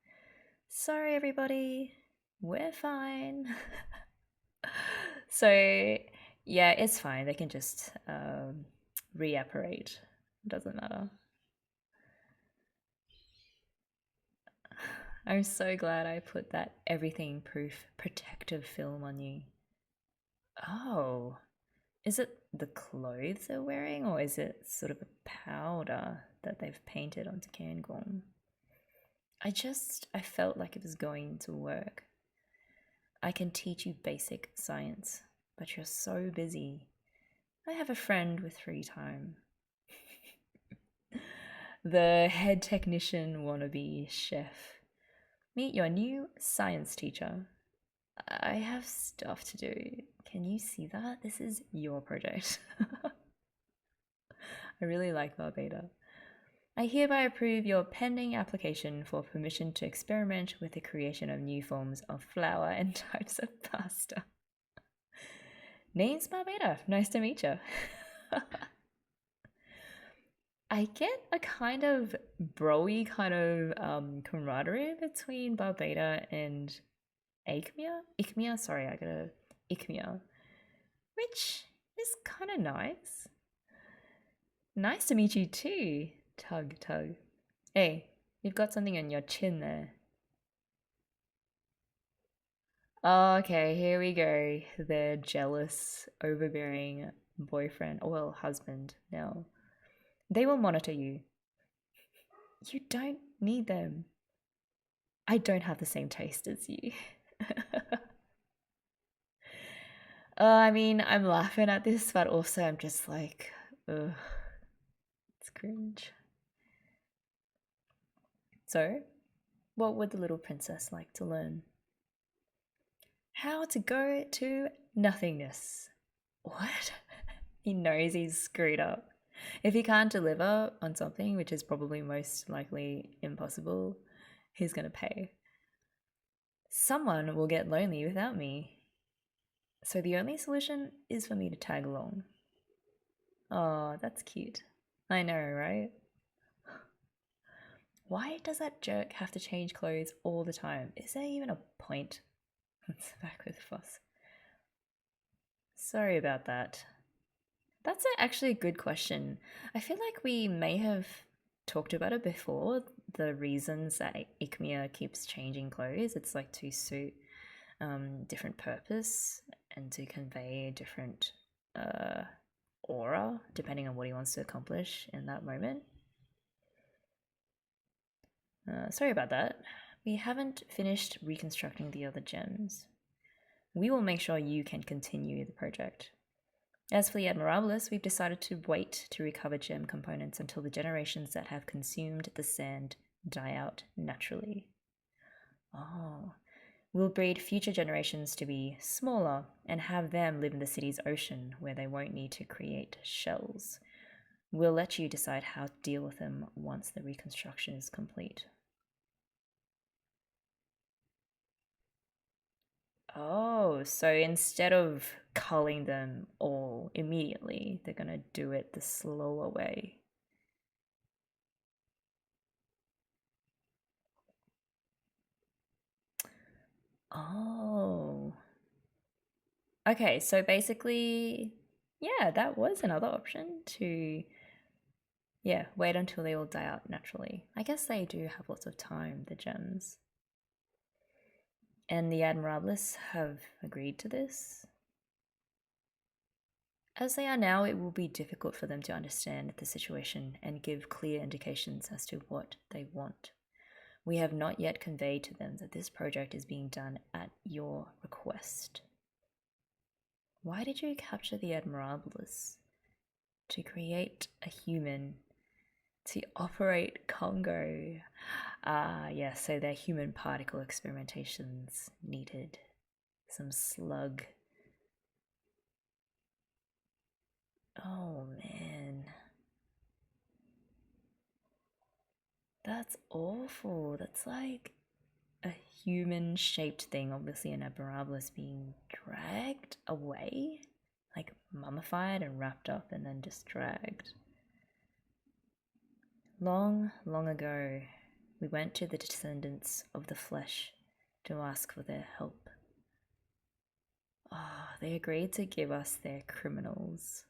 Sorry, everybody. We're fine. So, yeah, it's fine. They can just reapparate. Doesn't matter. I'm so glad I put that everything proof protective film on you. Oh, is it the clothes they're wearing, or is it sort of a powder that they've painted onto Cairngorm? I felt like it was going to work. I can teach you basic science, but you're so busy. I have a friend with free time. The head technician wannabe chef. Meet your new science teacher. I have stuff to do. Can you see that? This is your project. I really like Barbada. I hereby approve your pending application for permission to experiment with the creation of new forms of flour and types of pasta. Name's Barbada. Nice to meet you. I get a kind of broy kind of camaraderie between Barbada and Aechmea. Aechmea, sorry, I gotta Aechmea, which is kind of nice. Nice to meet you too. Tug, tug. Hey, you've got something on your chin there. Okay, here we go. The jealous, overbearing boyfriend, or well, husband now. They will monitor you. You don't need them. I don't have the same taste as you. I mean, I'm laughing at this, but also I'm just like, ugh, it's cringe. So, what would the little princess like to learn? How to go to nothingness. What? He knows he's screwed up. If he can't deliver on something, which is probably most likely impossible, he's gonna pay. Someone will get lonely without me. So the only solution is for me to tag along. Oh, that's cute. I know, right? Why does that jerk have to change clothes all the time? Is there even a point? It's back with Phos. Sorry about that. That's actually a good question. I feel like we may have talked about it before. The reasons that Aechmea keeps changing clothes, it's like to suit different purpose and to convey a different aura depending on what he wants to accomplish in that moment. Sorry about that. We haven't finished reconstructing the other gems. We will make sure you can continue the project. As for the Admirabilis, we've decided to wait to recover gem components until the generations that have consumed the sand die out naturally. Oh. We'll breed future generations to be smaller and have them live in the city's ocean where they won't need to create shells. We'll let you decide how to deal with them once the reconstruction is complete. Oh, so instead of culling them all immediately, they're gonna do it the slower way. Oh. Okay, so basically, yeah, that was another option to, yeah, wait until they all die out naturally. I guess they do have lots of time, the gems. And the Admirabilis have agreed to this. As they are now, it will be difficult for them to understand the situation and give clear indications as to what they want. We have not yet conveyed to them that this project is being done at your request. Why did you capture the Admirabilis? To create a human, to operate Congo. Yes, so their human particle experimentations needed some slug. Oh man. That's awful. That's like a human shaped thing, obviously an Admirabilis being dragged away, like mummified and wrapped up and then just dragged. Long, long ago, we went to the descendants of the flesh to ask for their help. They agreed to give us their criminals.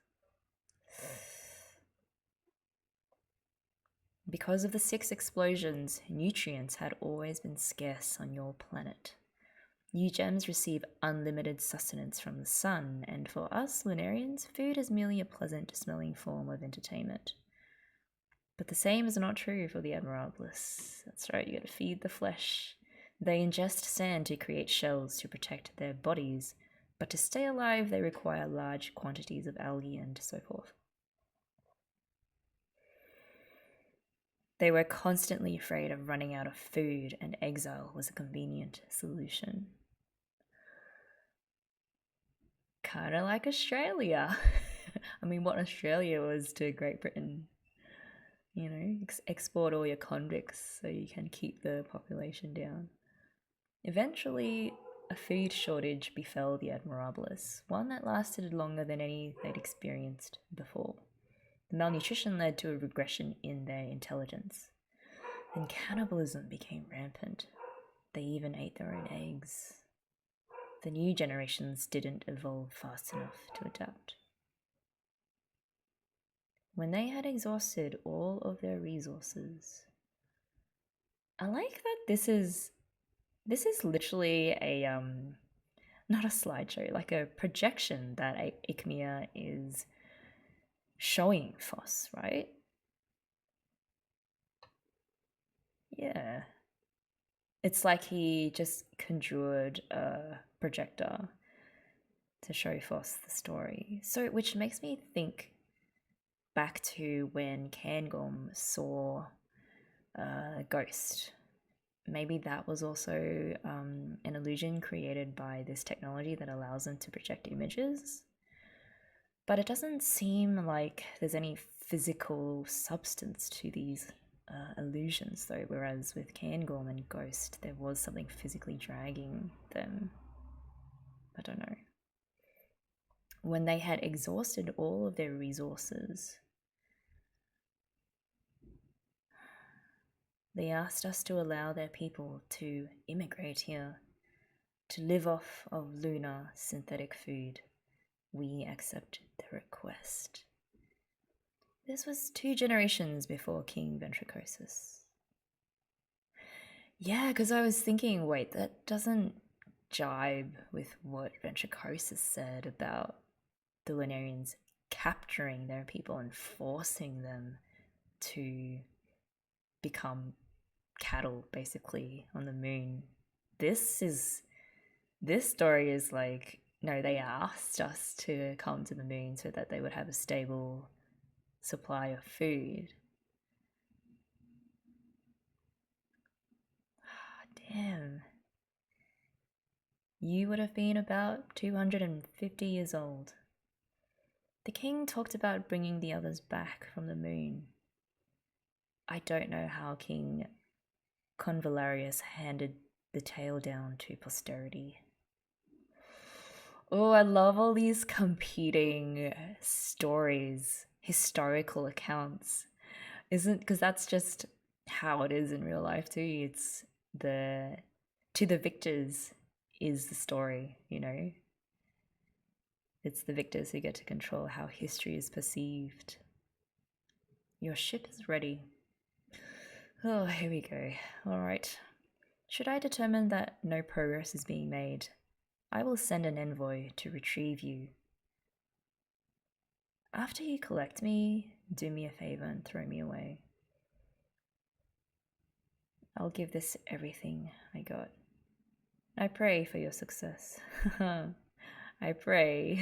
Because of the 6 explosions, nutrients had always been scarce on your planet. You gems receive unlimited sustenance from the sun, and for us Lunarians, food is merely a pleasant smelling form of entertainment. But the same is not true for the Admirabilis. That's right, you gotta feed the flesh. They ingest sand to create shells to protect their bodies, but to stay alive they require large quantities of algae and so forth. They were constantly afraid of running out of food, and exile was a convenient solution. Kind of like Australia. I mean, what Australia was to Great Britain. You know, export all your convicts so you can keep the population down. Eventually, a food shortage befell the Admirabilis, one that lasted longer than any they'd experienced before. The malnutrition led to a regression in their intelligence. Then cannibalism became rampant. They even ate their own eggs. The new generations didn't evolve fast enough to adapt. When they had exhausted all of their resources, I like that this is literally a not a slideshow, like a projection that Aechmea is showing Phos, right? Yeah. It's like he just conjured a projector to show Phos the story. So, which makes me think back to when Cairngorm saw a ghost. Maybe that was also an illusion created by this technology that allows them to project images. But it doesn't seem like there's any physical substance to these illusions, though, whereas with Cairngorm and Ghost, there was something physically dragging them. I don't know. When they had exhausted all of their resources, they asked us to allow their people to immigrate here, to live off of lunar synthetic food. We accepted the request. This was 2 generations before King Ventricosus. Yeah, because I was thinking, wait, that doesn't jibe with what Ventricosus said about the Lunarians capturing their people and forcing them to become cattle, basically, on the moon. This story is like, no, they asked us to come to the moon so that they would have a stable supply of food. Damn. You would have been about 250 years old. The king talked about bringing the others back from the moon. I don't know how King Convalarius handed the tale down to posterity. Oh, I love all these competing stories, historical accounts. Because that's just how it is in real life too. It's to the victors is the story, you know? It's the victors who get to control how history is perceived. Your ship is ready. Oh, here we go. All right. Should I determine that no progress is being made, I will send an envoy to retrieve you. After you collect me, do me a favor and throw me away. I'll give this everything I got. I pray for your success. I pray.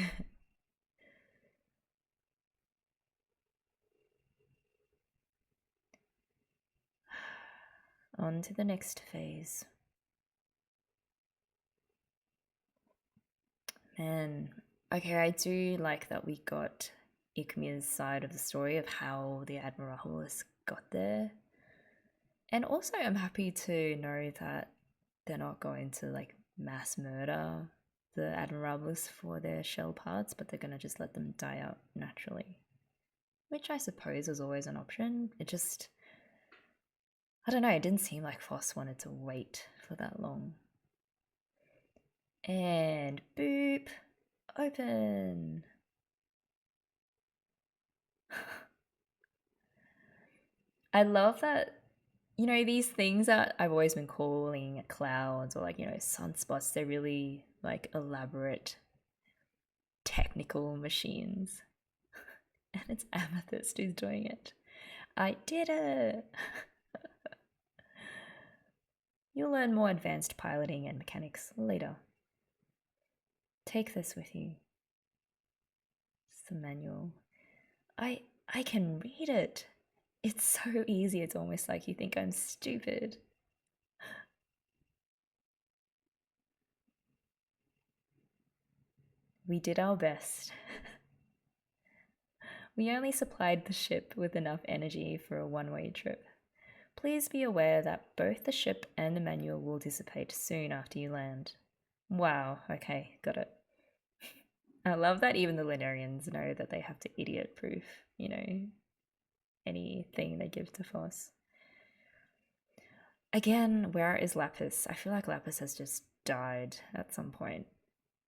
On to the next phase. Man, okay, I do like that we got Aechmea's side of the story of how the Admirabilis got there. And also I'm happy to know that they're not going to like mass murder the Admirabilis for their shell parts, but they're going to just let them die out naturally. Which I suppose is always an option. It just, I don't know, it didn't seem like Phos wanted to wait for that long. And boop, open. I love that, you know, these things that I've always been calling clouds or like, you know, sunspots, they're really like elaborate technical machines. And it's Amethyst who's doing it. I did it! You'll learn more advanced piloting and mechanics later. Take this with you. It's the manual. I can read it. It's so easy, it's almost like you think I'm stupid. We did our best. We only supplied the ship with enough energy for a one-way trip. Please be aware that both the ship and the manual will dissipate soon after you land. Wow, okay, got it. I love that even the Linnarians know that they have to idiot proof, you know, anything they give to Phos. Again, where is Lapis? I feel like Lapis has just died at some point,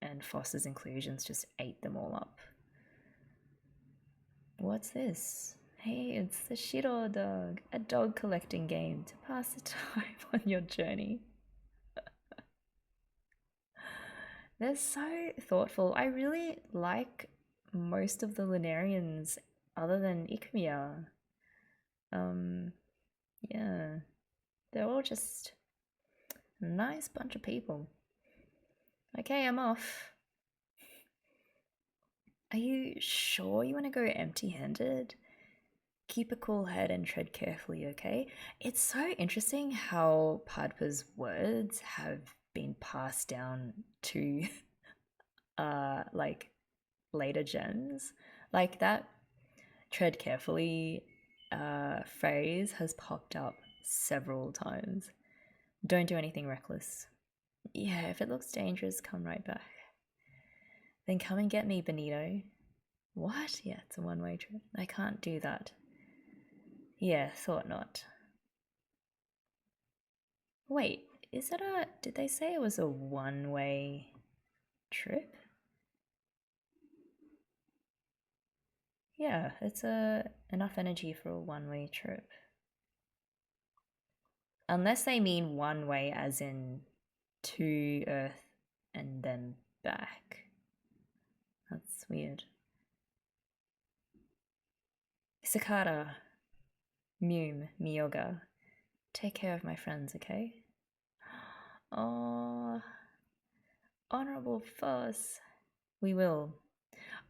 and Phos's inclusions just ate them all up. What's this? Hey, it's the Shiro dog, a dog collecting game to pass the time on your journey. They're so thoughtful. I really like most of the Linnarians other than Aechmea. Yeah. They're all just a nice bunch of people. Okay, I'm off. Are you sure you want to go empty-handed? Keep a cool head and tread carefully, okay? It's so interesting how Padpa's words have been passed down to like later gens. Like that tread carefully phrase has popped up several times. Don't do anything reckless. Yeah, if it looks dangerous, come right back. Then come and get me, Benito. What? Yeah, it's a one-way trip. I can't do that. Yeah, thought not. Wait, is it a... Did they say it was a one-way trip? Yeah, it's enough energy for a one-way trip. Unless they mean one way as in to Earth and then back. That's weird. Sakata, Mume, Miyoga. Take care of my friends, okay? Oh, Honorable Phos. We will.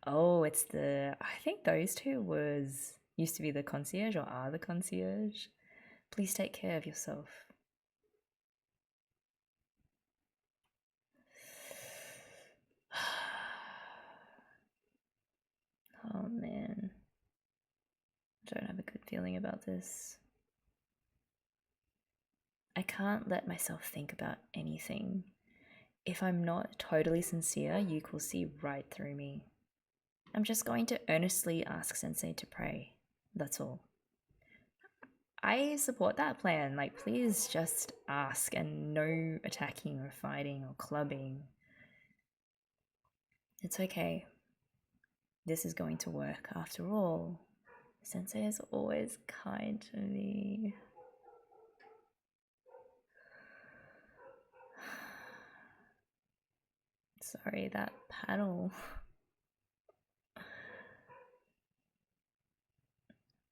Oh, it's the... I think those two used to be the concierge or are the concierge. Please take care of yourself. Oh man. I don't have a good feeling about this. I can't let myself think about anything. If I'm not totally sincere, you will see right through me. I'm just going to earnestly ask Sensei to pray. That's all. I support that plan. Like, please just ask and no attacking or fighting or clubbing. It's okay. This is going to work after all. Sensei is always kind to me. Sorry, that paddle.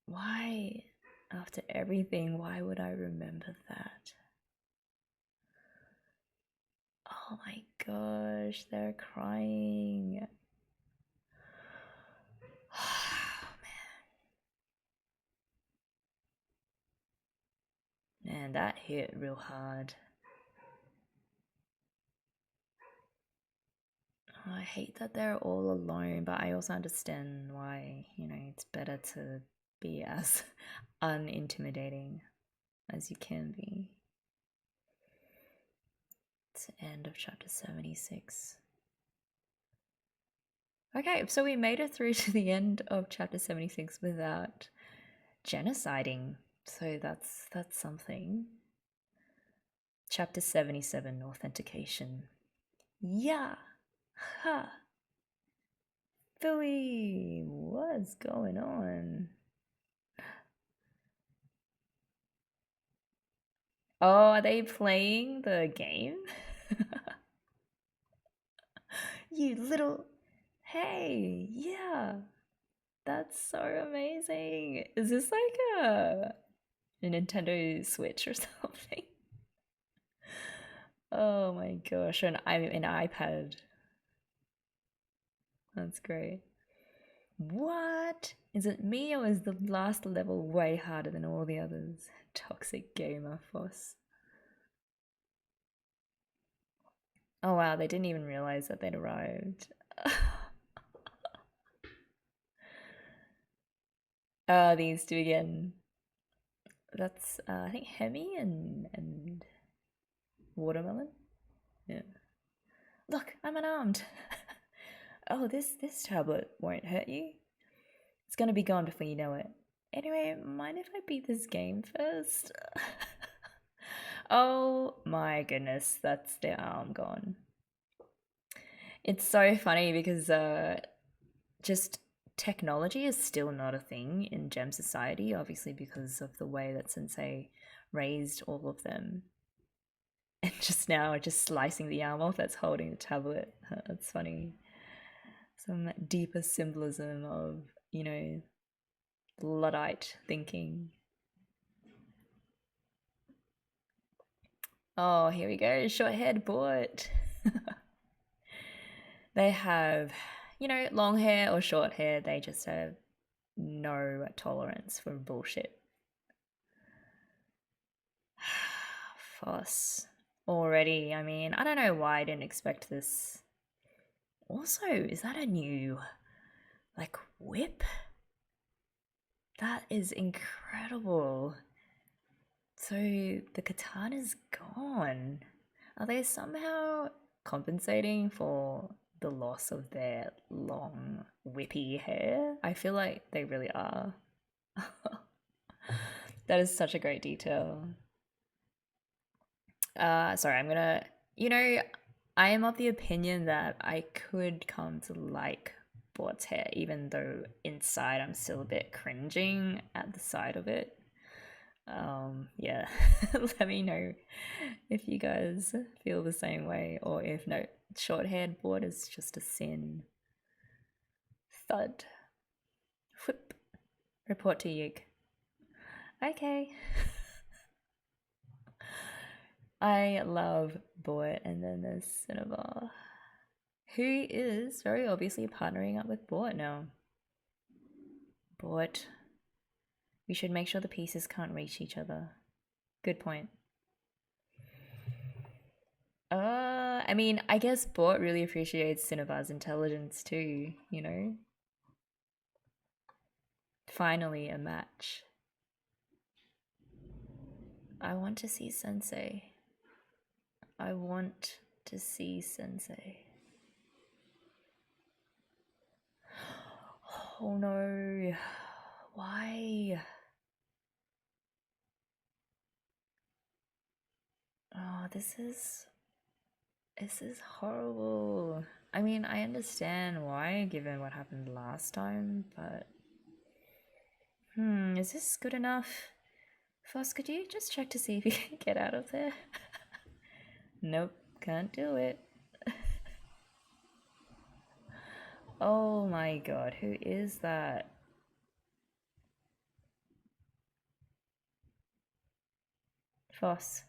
Why? After everything, why would I remember that? Oh my gosh, they're crying. Oh man. Man, that hit real hard. Oh, I hate that they're all alone, but I also understand why, you know, it's better to be as unintimidating as you can be. It's the end of chapter 76. Okay, so we made it through to the end of chapter 76 without genociding. So that's something. Chapter 77, Authentication. Yeah! Ha! Philly! What's going on? Oh, are they playing the game? You little... Hey! Yeah! That's so amazing! Is this like a Nintendo Switch or something? Oh my gosh, an iPad. That's great. What? Is it me or is the last level way harder than all the others? Toxic gamer, Phos. Oh wow, they didn't even realize that they'd arrived. These two again. That's I think Hemi and Watermelon. Yeah. Look, I'm unarmed. Oh, this tablet won't hurt you. It's gonna be gone before you know it. Anyway, mind if I beat this game first? Oh my goodness, that's the arm gone. It's so funny because just technology is still not a thing in Gem Society, obviously because of the way that Sensei raised all of them. And just now, just slicing the arm off that's holding the tablet. That's funny. Some deeper symbolism of, Luddite thinking. Oh, here we go. Short haired bot. They have, long hair or short hair. They just have no tolerance for bullshit. Phos. Already, I mean, I don't know why I didn't expect this. Also, is that a new, whip? That is incredible. So the katana's gone. Are they somehow compensating for the loss of their long, whippy hair? I feel like they really are. That is such a great detail. Sorry, I'm gonna. I am of the opinion that I could come to like Bort's hair, even though inside I'm still a bit cringing at the sight of it. Yeah, let me know if you guys feel the same way, or if no, short-haired Bort is just a sin. Thud. Whip. Report to Yuke. Okay. I love Bort, and then there's Cinnabar, who is very obviously partnering up with Bort now. Bort. We should make sure the pieces can't reach each other. Good point. I mean, I guess Bort really appreciates Cinnabar's intelligence too, Finally, a match. I want to see Sensei. I want to see Sensei. Oh no. Why? Oh, this is horrible. I mean, I understand why, given what happened last time, but... is this good enough? Phos, could you just check to see if you can get out of there? Nope, can't do it. Oh my god, who is that? Phos.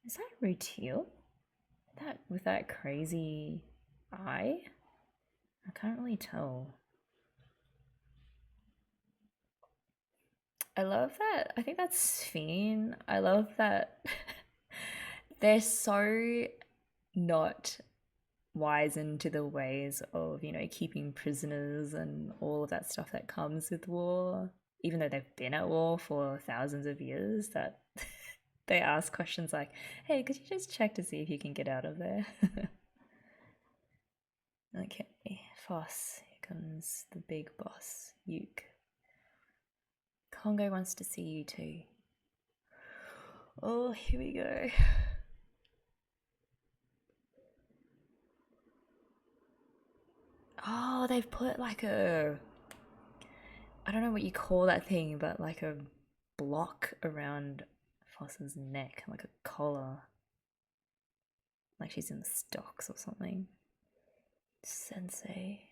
Is that Rutil? That with that crazy eye? I can't really tell. I love that. I think that's Fiend. I love that they're so not wise into the ways of, keeping prisoners and all of that stuff that comes with war, even though they've been at war for thousands of years, that they ask questions like, hey, could you just check to see if you can get out of there? Okay, Phos, here comes the big boss, Yuke. Kongo wants to see you too. Oh, here we go. Oh, they've put like a... I don't know what you call that thing, but like a block around Phos's neck, like a collar. Like she's in the stocks or something. Sensei.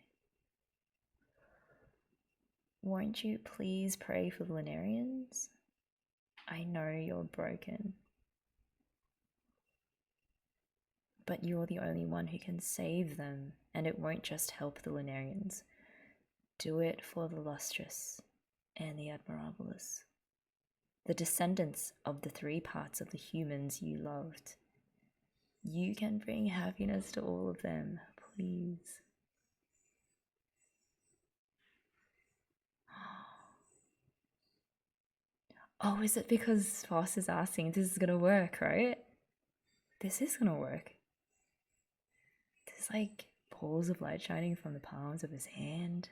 Won't you please pray for the Lunarians? I know you're broken. But you're the only one who can save them, and it won't just help the Lunarians. Do it for the Lustrous and the Admirabilis, the descendants of the 3 parts of the humans you loved. You can bring happiness to all of them, please. Oh, is it because Phos is asking if this is gonna work, right? This is gonna work. This There's like balls of light shining from the palms of his hand.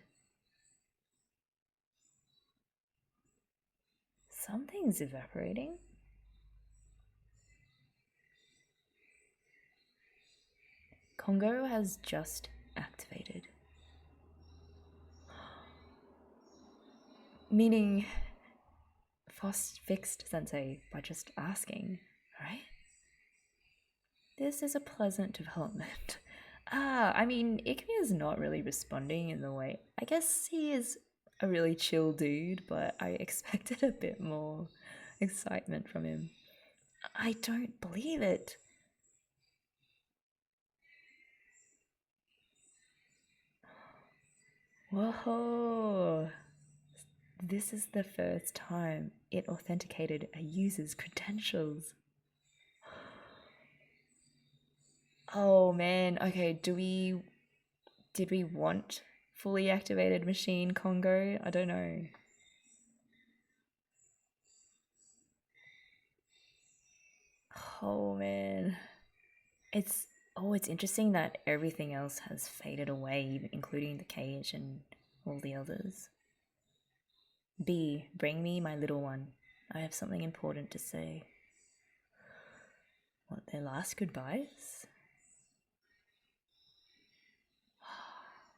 Something's evaporating. Kongo has just activated. Meaning Phos fixed Sensei by just asking, right? This is a pleasant development. I mean, Aechmea is not really responding in the way. I guess he is a really chill dude, but I expected a bit more excitement from him. I don't believe it. Whoa. This is the first time it authenticated a user's credentials. Oh man, okay, did we want fully activated machine Kongo? I don't know. Oh man. It's interesting that everything else has faded away, including the cage and all the others. B, bring me my little one. I have something important to say. What, their last goodbyes?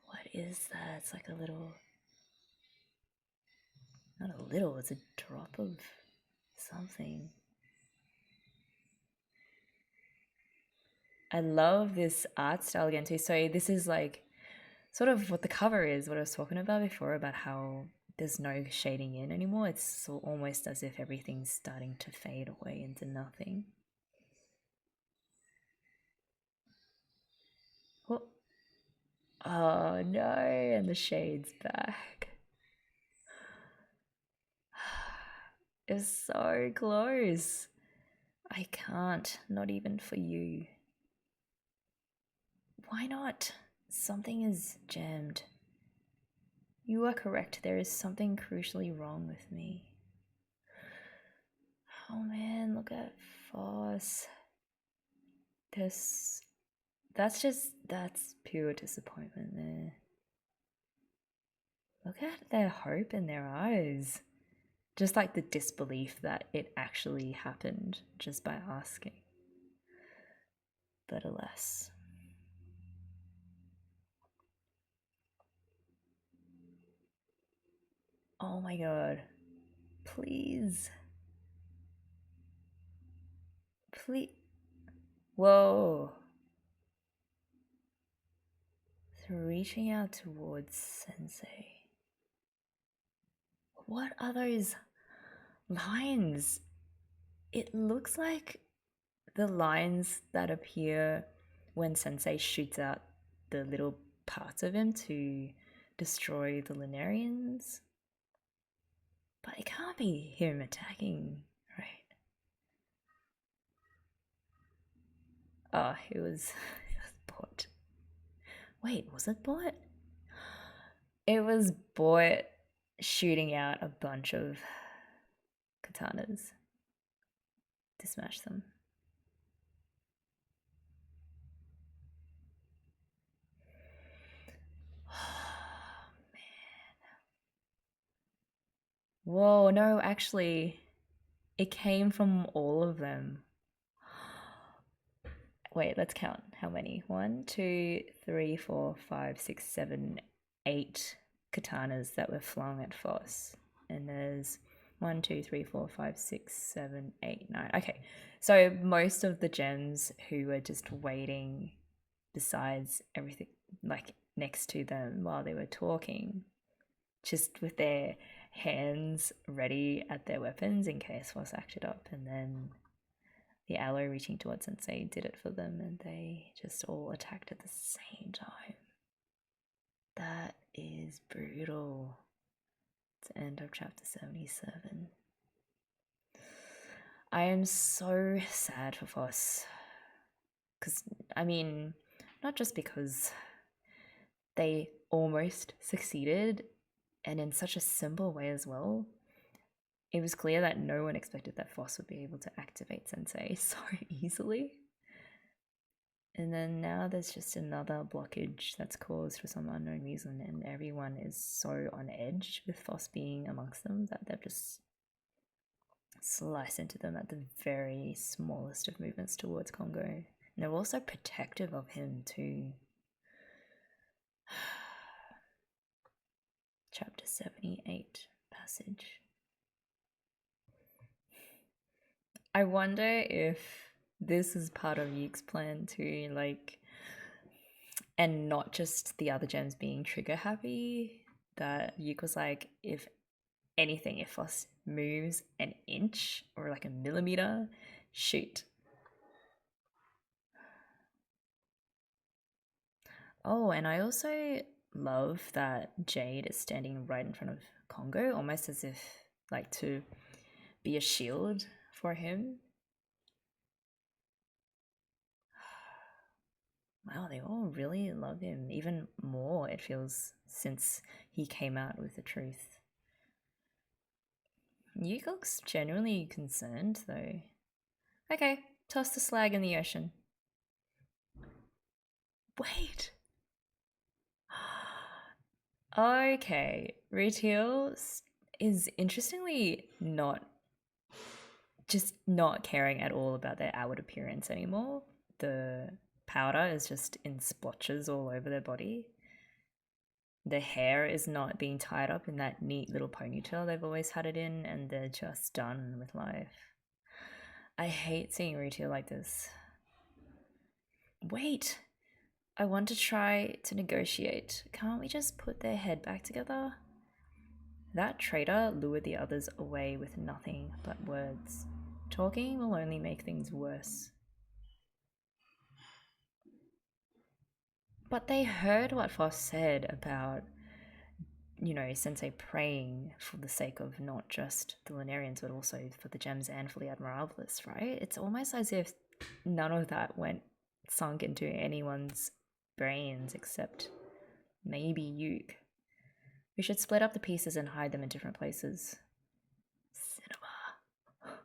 What is that? It's like a little... Not a little, it's a drop of something. I love this art style again too. So this is like sort of what the cover is, what I was talking about before, about how there's no shading in anymore. It's so almost as if everything's starting to fade away into nothing. Oh, oh no, and the shade's back. It's so close. I can't, not even for you. Why not? Something is jammed. You are correct, there is something crucially wrong with me. Oh man, look at Phos. That's pure disappointment there. Look at their hope in their eyes. Just like the disbelief that it actually happened just by asking. But alas. Oh my god. Please. Please. Whoa. So reaching out towards Sensei. What are those lines? It looks like the lines that appear when Sensei shoots out the little parts of him to destroy the Lunarians. But it can't be him attacking, right? Oh, it was bot. Wait, was it bot? It was bot shooting out a bunch of katanas to smash them. Oh, man. Whoa, no, actually, it came from all of them. Wait, let's count. How many? 1, 2, 3, 4, 5, 6, 7, 8 katanas that were flung at Phos. And there's 1, 2, 3, 4, 5, 6, 7, 8, 9. Okay, so most of the gems who were just waiting besides everything, like next to them while they were talking, just with their hands ready at their weapons in case Phos acted up, and then the aloe reaching towards Sensei did it for them, and they just all attacked at the same time. That is brutal. It's the end of chapter 77. I am so sad for Phos. Because, I mean, not just because they almost succeeded, and in such a simple way as well. It was clear that no one expected that Phos would be able to activate Sensei so easily. And then now there's just another blockage that's caused for some unknown reason, and everyone is so on edge with Phos being amongst them that they've just sliced into them at the very smallest of movements towards Kongo. And they're also protective of him too. Chapter 78, passage. I wonder if this is part of Yuke's plan too, like, and not just the other gems being trigger happy. That Yuke was like, if anything, if Phos moves an inch or like a millimeter, shoot. Oh, and I also love that Jade is standing right in front of Kongo, almost as if like to be a shield for him. Wow, they all really love him, even more, it feels, since he came out with the truth. Yuke looks genuinely concerned, though. Okay, toss the slag in the ocean. Wait. Okay, Retail is interestingly not caring at all about their outward appearance anymore. The powder is just in splotches all over their body. Their hair is not being tied up in that neat little ponytail they've always had it in, and they're just done with life. I hate seeing Retail like this. Wait, I want to try to negotiate. Can't we just put their head back together? That traitor lured the others away with nothing but words. Talking will only make things worse. But they heard what Phos said about, Sensei praying for the sake of not just the Lunarians, but also for the gems and for the Admirabilis, right? It's almost as if none of that sunk into anyone's brains except maybe Yuke. We should split up the pieces and hide them in different places. Cinema.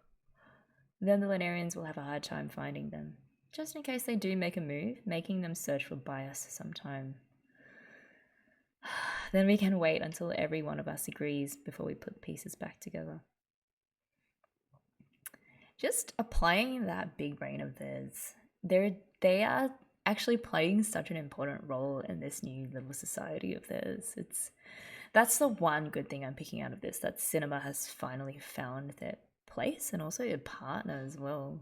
Then the Lunarians will have a hard time finding them. Just in case they do make a move, making them search for bias sometime. Then we can wait until every one of us agrees before we put the pieces back together. Just applying that big brain of theirs. They are actually playing such an important role in this new little society of theirs. That's the one good thing I'm picking out of this, that cinema has finally found their place and also a partner as well.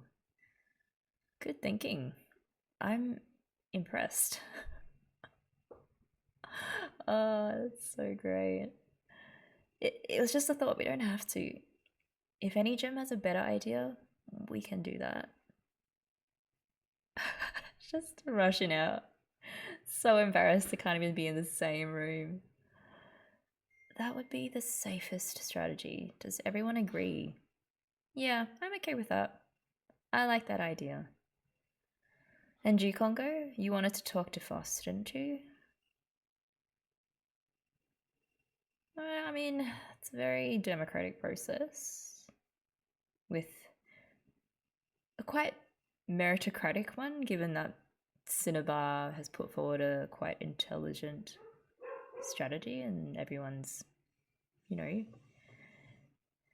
Good thinking. I'm impressed. Oh, that's so great. It was just a thought, we don't have to. If any gym has a better idea, we can do that. Just rushing out. So embarrassed to can't even be in the same room. That would be the safest strategy. Does everyone agree? Yeah, I'm okay with that. I like that idea. And you, Kongo, you wanted to talk to Phos, didn't you? I mean, it's a very democratic process with a quite meritocratic one, given that Cinnabar has put forward a quite intelligent strategy and everyone's,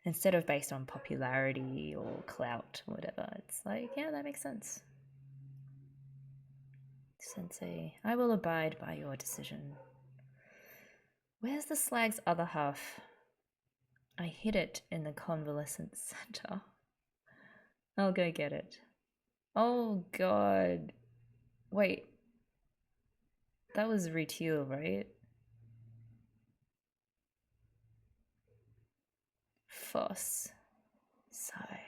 instead of based on popularity or clout or whatever, it's like, yeah, that makes sense. Sensei, I will abide by your decision. Where's the slag's other half? I hid it in the convalescent center. I'll go get it. Oh god. Wait. That was Retail, right? Phos. Sigh.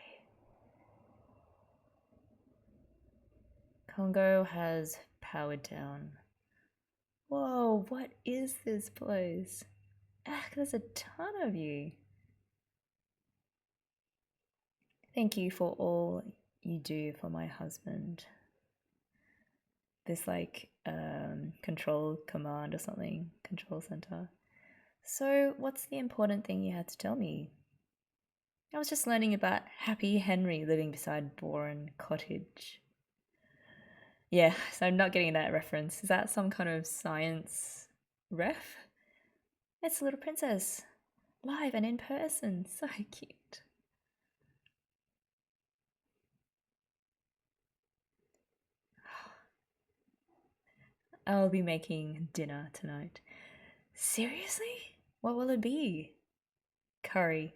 Kongo has powered down. Whoa, what is this place? There's a ton of you. Thank you for all you do for my husband. This control command or something, control center. So what's the important thing you had to tell me? I was just learning about Happy Henry living beside Bourne Cottage. Yeah, so I'm not getting that reference. Is that some kind of science ref? It's a little princess, live and in person. So cute. I'll be making dinner tonight. Seriously? What will it be? Curry.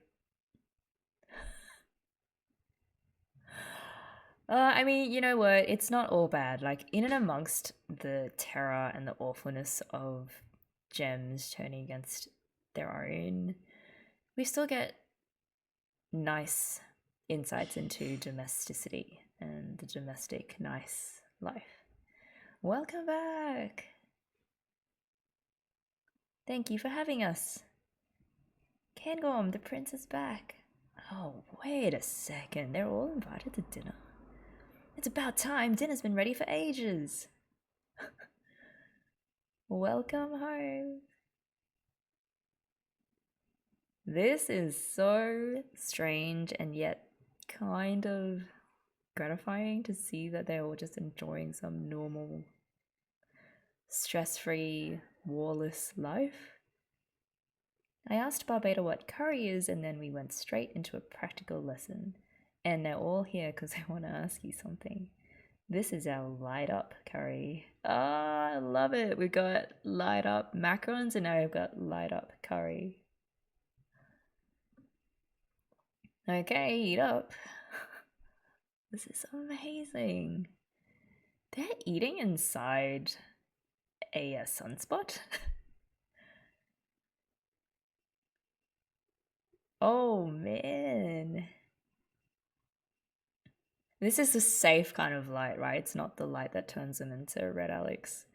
I mean, you know what? It's not all bad. Like, in and amongst the terror and the awfulness of gems turning against their own, we still get nice insights into domesticity and the domestic nice life. Welcome back. Thank you for having us. Cairngorm, the prince is back. Oh, wait a second. They're all invited to dinner. It's about time. Dinner's been ready for ages. Welcome home. This is so strange and yet kind of gratifying to see that they're all just enjoying some normal, stress-free, warless life. I asked Barbada what curry is, and then we went straight into a practical lesson. And they're all here because they want to ask you something. This is our light up curry. Ah, I love it. We've got light up macarons and now we've got light up curry. Okay, eat up. This is amazing. They're eating inside a sunspot. Oh man. This is the safe kind of light, right? It's not the light that turns them into red Alex.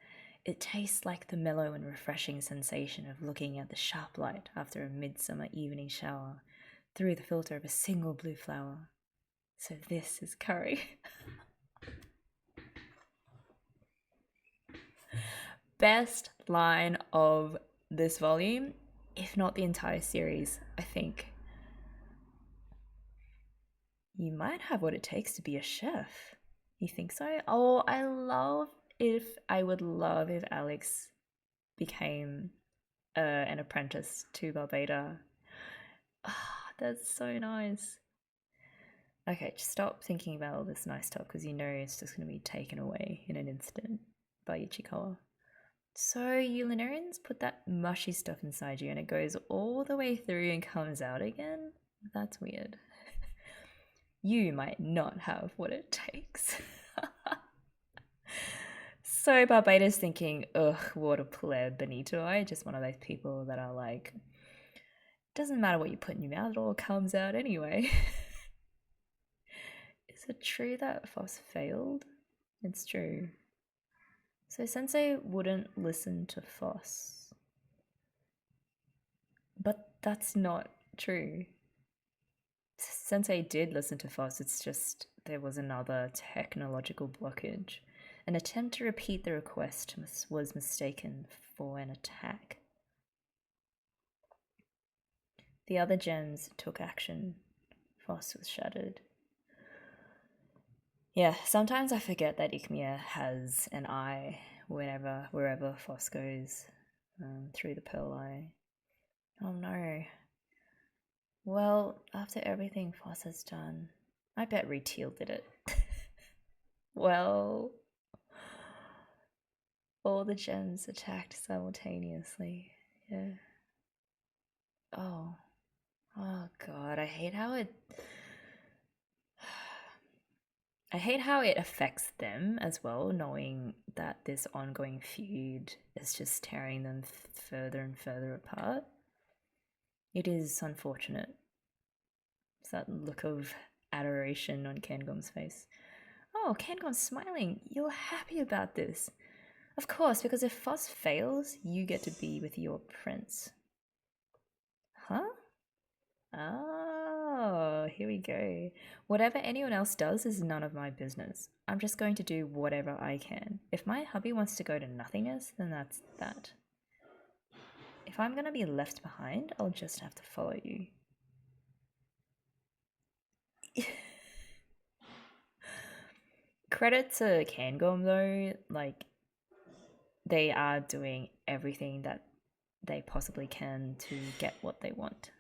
It tastes like the mellow and refreshing sensation of looking at the sharp light after a midsummer evening shower through the filter of a single blue flower. So this is curry. Best line of this volume, if not the entire series, I think. You might have what it takes to be a chef. You think so? Oh, I would love if Alex became an apprentice to Barbada. Ah, that's so nice. Okay, just stop thinking about all this nice stuff because you know it's just going to be taken away in an instant by Ichikawa. So you Lunarians put that mushy stuff inside you and it goes all the way through and comes out again? That's weird. You might not have what it takes. So Barbada's thinking, ugh, what a pleb, Benito. I just one of those people that are like, doesn't matter what you put in your mouth, it all comes out anyway. Is it true that Phos failed? It's true. So Sensei wouldn't listen to Phos. But that's not true. Sensei did listen to Phos, it's just there was another technological blockage. An attempt to repeat the request was mistaken for an attack. The other gems took action. Phos was shattered. Yeah, sometimes I forget that Aechmea has an eye wherever Phos goes, through the pearl eye. Oh no. Well, after everything Phos has done, I bet Retail did it. Well, all the gems attacked simultaneously. Yeah. Oh. Oh god, I hate how it affects them as well, knowing that this ongoing feud is just tearing them further and further apart. It is unfortunate. It's that look of adoration on Cairngorm's face. Oh, Cairngorm's smiling. You're happy about this. Of course, because if Phos fails, you get to be with your prince. Huh? Oh, here we go. Whatever anyone else does is none of my business. I'm just going to do whatever I can. If my hubby wants to go to nothingness, then that's that. If I'm going to be left behind, I'll just have to follow you. Credit to Cairngorm though, like they are doing everything that they possibly can to get what they want.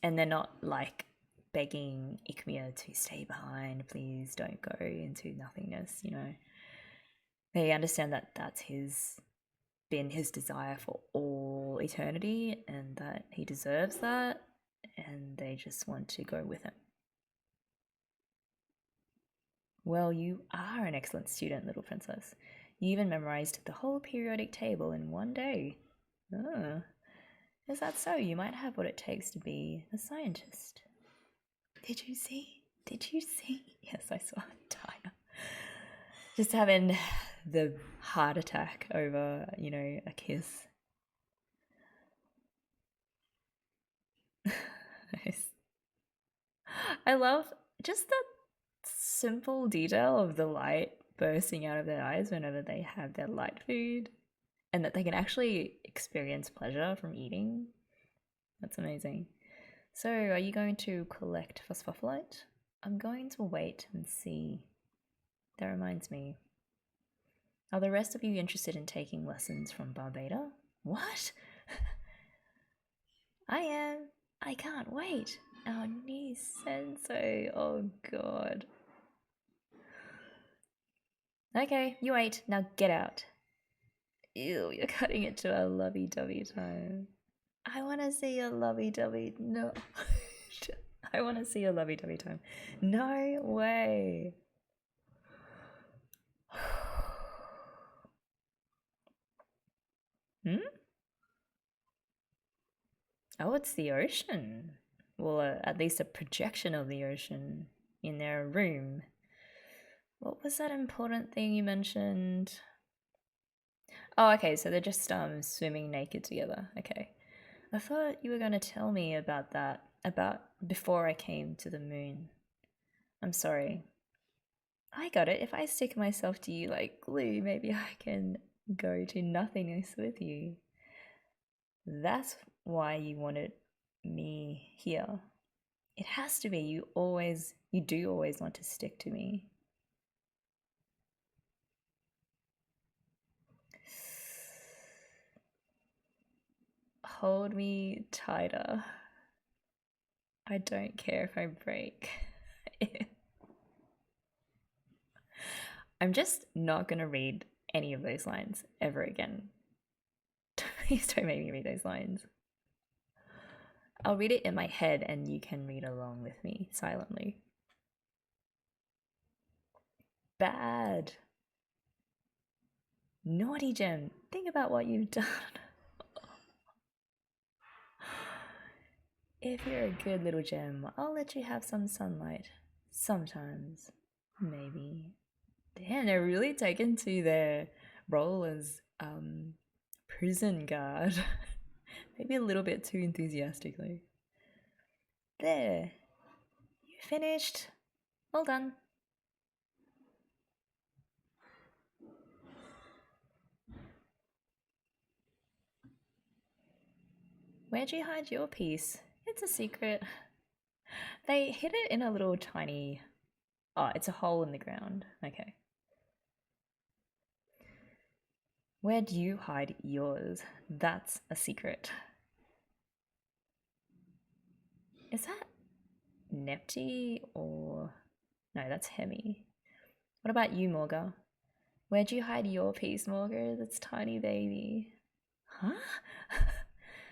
And they're not like begging Aechmea to stay behind, please don't go into nothingness, you know. They understand that that's been his desire for all eternity and that he deserves that, and they just want to go with him. Well, you are an excellent student, little princess. You even memorized the whole periodic table in one day. Oh. Is that so? You might have what it takes to be a scientist. Did you see? Did you see? Yes, I saw Tyre. Just having the heart attack over, you know, a kiss. I love just that simple detail of the light bursting out of their eyes whenever they have their light food, and that they can actually experience pleasure from eating. That's amazing. So, are you going to collect phosphophyllite? I'm going to wait and see. That reminds me. Are the rest of you interested in taking lessons from Barbada? What? I am. I can't wait. Our new Sensei. Oh god. Okay, you wait. Now get out. Ew, you're cutting it to a lovey-dovey time. I want to see a lovey-dovey. No. I want to see a lovey-dovey time. No way. Hmm? Oh, it's the ocean. Well, at least a projection of the ocean in their room. What was that important thing you mentioned? Oh, okay, so they're just swimming naked together. Okay. I thought you were going to tell me about that, about before I came to the moon. I'm sorry. I got it. If I stick myself to you like glue, maybe I can go to nothingness with you. That's why you wanted me here. It has to be. You do always want to stick to me. Hold me tighter. I don't care if I break. I'm just not going to read any of those lines ever again. Please don't make me read those lines. I'll read it in my head and you can read along with me silently. Bad. Naughty Gem, think about what you've done. If you're a good little gem, I'll let you have some sunlight. Sometimes. Maybe. Damn, they're really taken to their role as prison guard. Maybe a little bit too enthusiastically. There. You finished? Well done. Where'd you hide your piece? It's a secret. They hid it in a little tiny... Oh, it's a hole in the ground. Okay. Where'd you hide yours? That's a secret. Is that Nepti or... No, that's Hemi. What about you, Morga? Where'd you hide your piece, Morga? That's tiny baby. Huh?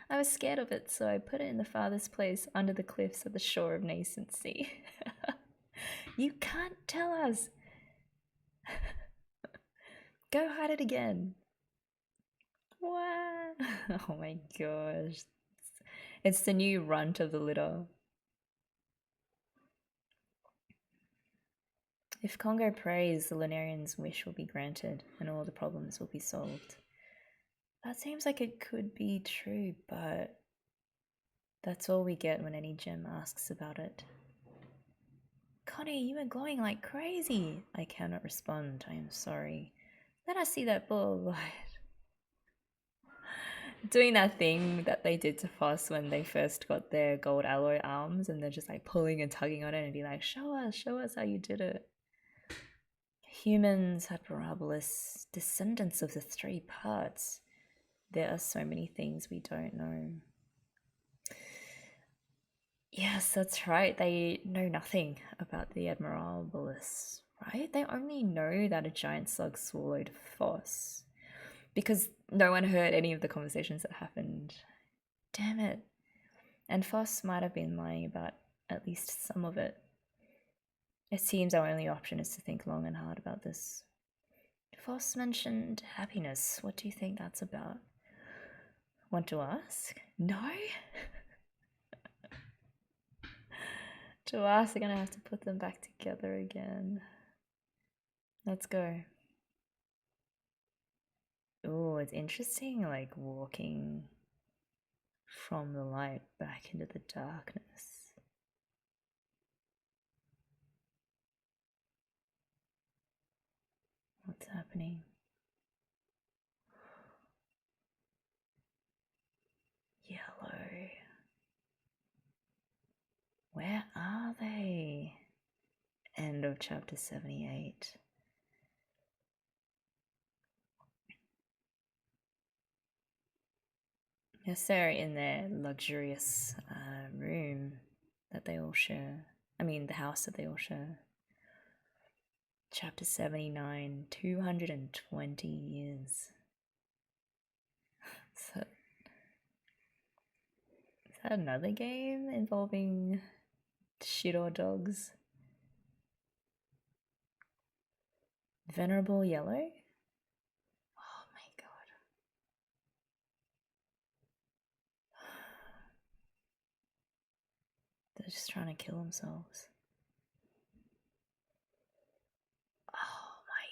I was scared of it, so I put it in the farthest place under the cliffs at the shore of nascent sea. You can't tell us. Go hide it again. Wow. Oh my gosh. It's the new runt of the litter. If Congo prays, the Lunarian's wish will be granted and all the problems will be solved. That seems like it could be true, but that's all we get when any gem asks about it. Kuni, you are glowing like crazy. I cannot respond, I am sorry. Let us see that ball of light. doing that thing that they did to Phos when they first got their gold alloy arms, and they're just like pulling and tugging on it and be like, show us how you did it. Humans, Admirabilis, descendants of the three parts. There are so many things we don't know. Yes, that's right. They know nothing about the Admirabilis, right? They only know that a giant slug swallowed Phos because no one heard any of the conversations that happened. Damn it. And Phos might have been lying about at least some of it. It seems our only option is to think long and hard about this. Phos mentioned happiness. What do you think that's about? Want to ask? No? To ask, we're gonna have to put them back together again. Let's go. Oh, it's interesting, like walking from the light back into the darkness. What's happening? Yellow. Where are they? End of chapter 78. Yes, they're in their luxurious room that they all share. I mean, the house that they all share. Chapter 79, 220 years. So, is that another game involving shit or dogs? Venerable Yellow? Oh my god. They're just trying to kill themselves. Oh my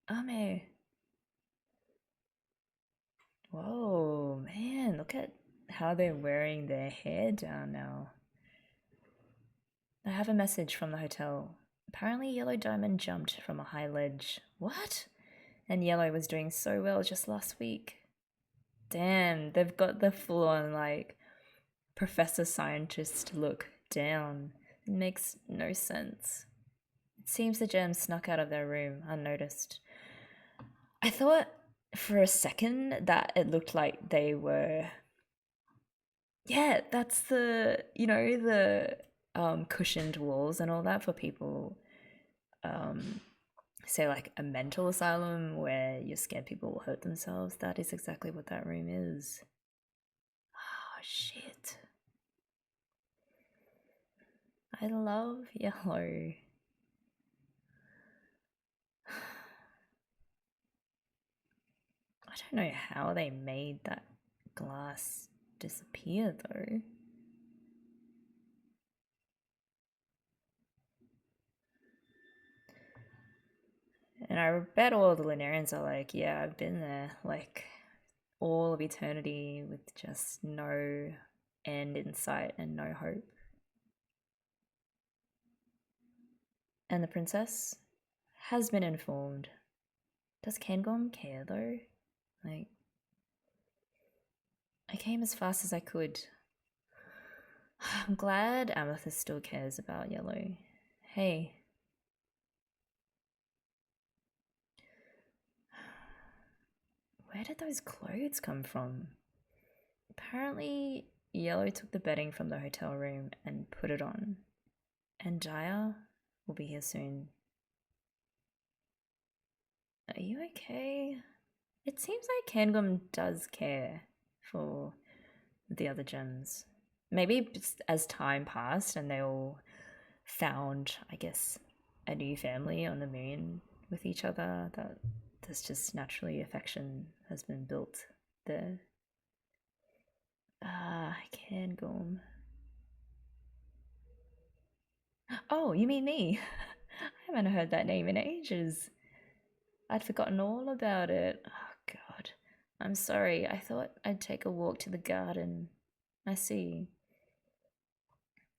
god. Ame. Whoa, man, look at how they're wearing their hair down now. I have a message from the hotel. Apparently Yellow Diamond jumped from a high ledge. What? And Yellow was doing so well just last week. Damn, they've got the full-on, like, professor scientist look down. It makes no sense. It seems the gems snuck out of their room unnoticed. I thought for a second that it looked like they were... Yeah, that's the, the cushioned walls and all that for people, say like a mental asylum where you're scared people will hurt themselves. That is exactly what that room is. Oh, shit. I love yellow. I don't know how they made that glass disappear though. And I bet all the Lunarians are like, yeah, I've been there, like all of eternity with just no end in sight and no hope. And the princess has been informed. Does Cairngorm care though? Like, I came as fast as I could. I'm glad Amethyst still cares about Yellow. Hey. Where did those clothes come from? Apparently, Yellow took the bedding from the hotel room and put it on. And Jaya will be here soon. Are you okay? It seems like Cairngorm does care for the other gems. Maybe just as time passed and they all found, I guess, a new family on the moon with each other, that there's just naturally affection has been built there. Ah, Cairngorm. Oh, you mean me? I haven't heard that name in ages. I'd forgotten all about it. Oh, God. I'm sorry. I thought I'd take a walk to the garden. I see.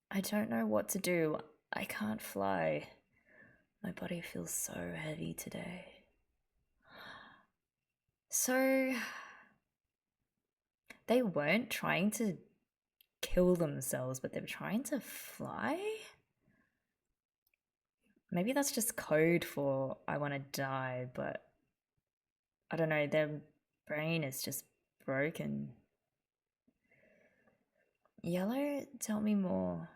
I don't know what to do. I can't fly. My body feels so heavy today. So they weren't trying to kill themselves, but they were trying to fly? Maybe that's just code for I want to die, but I don't know, their brain is just broken. Yellow? Tell me more.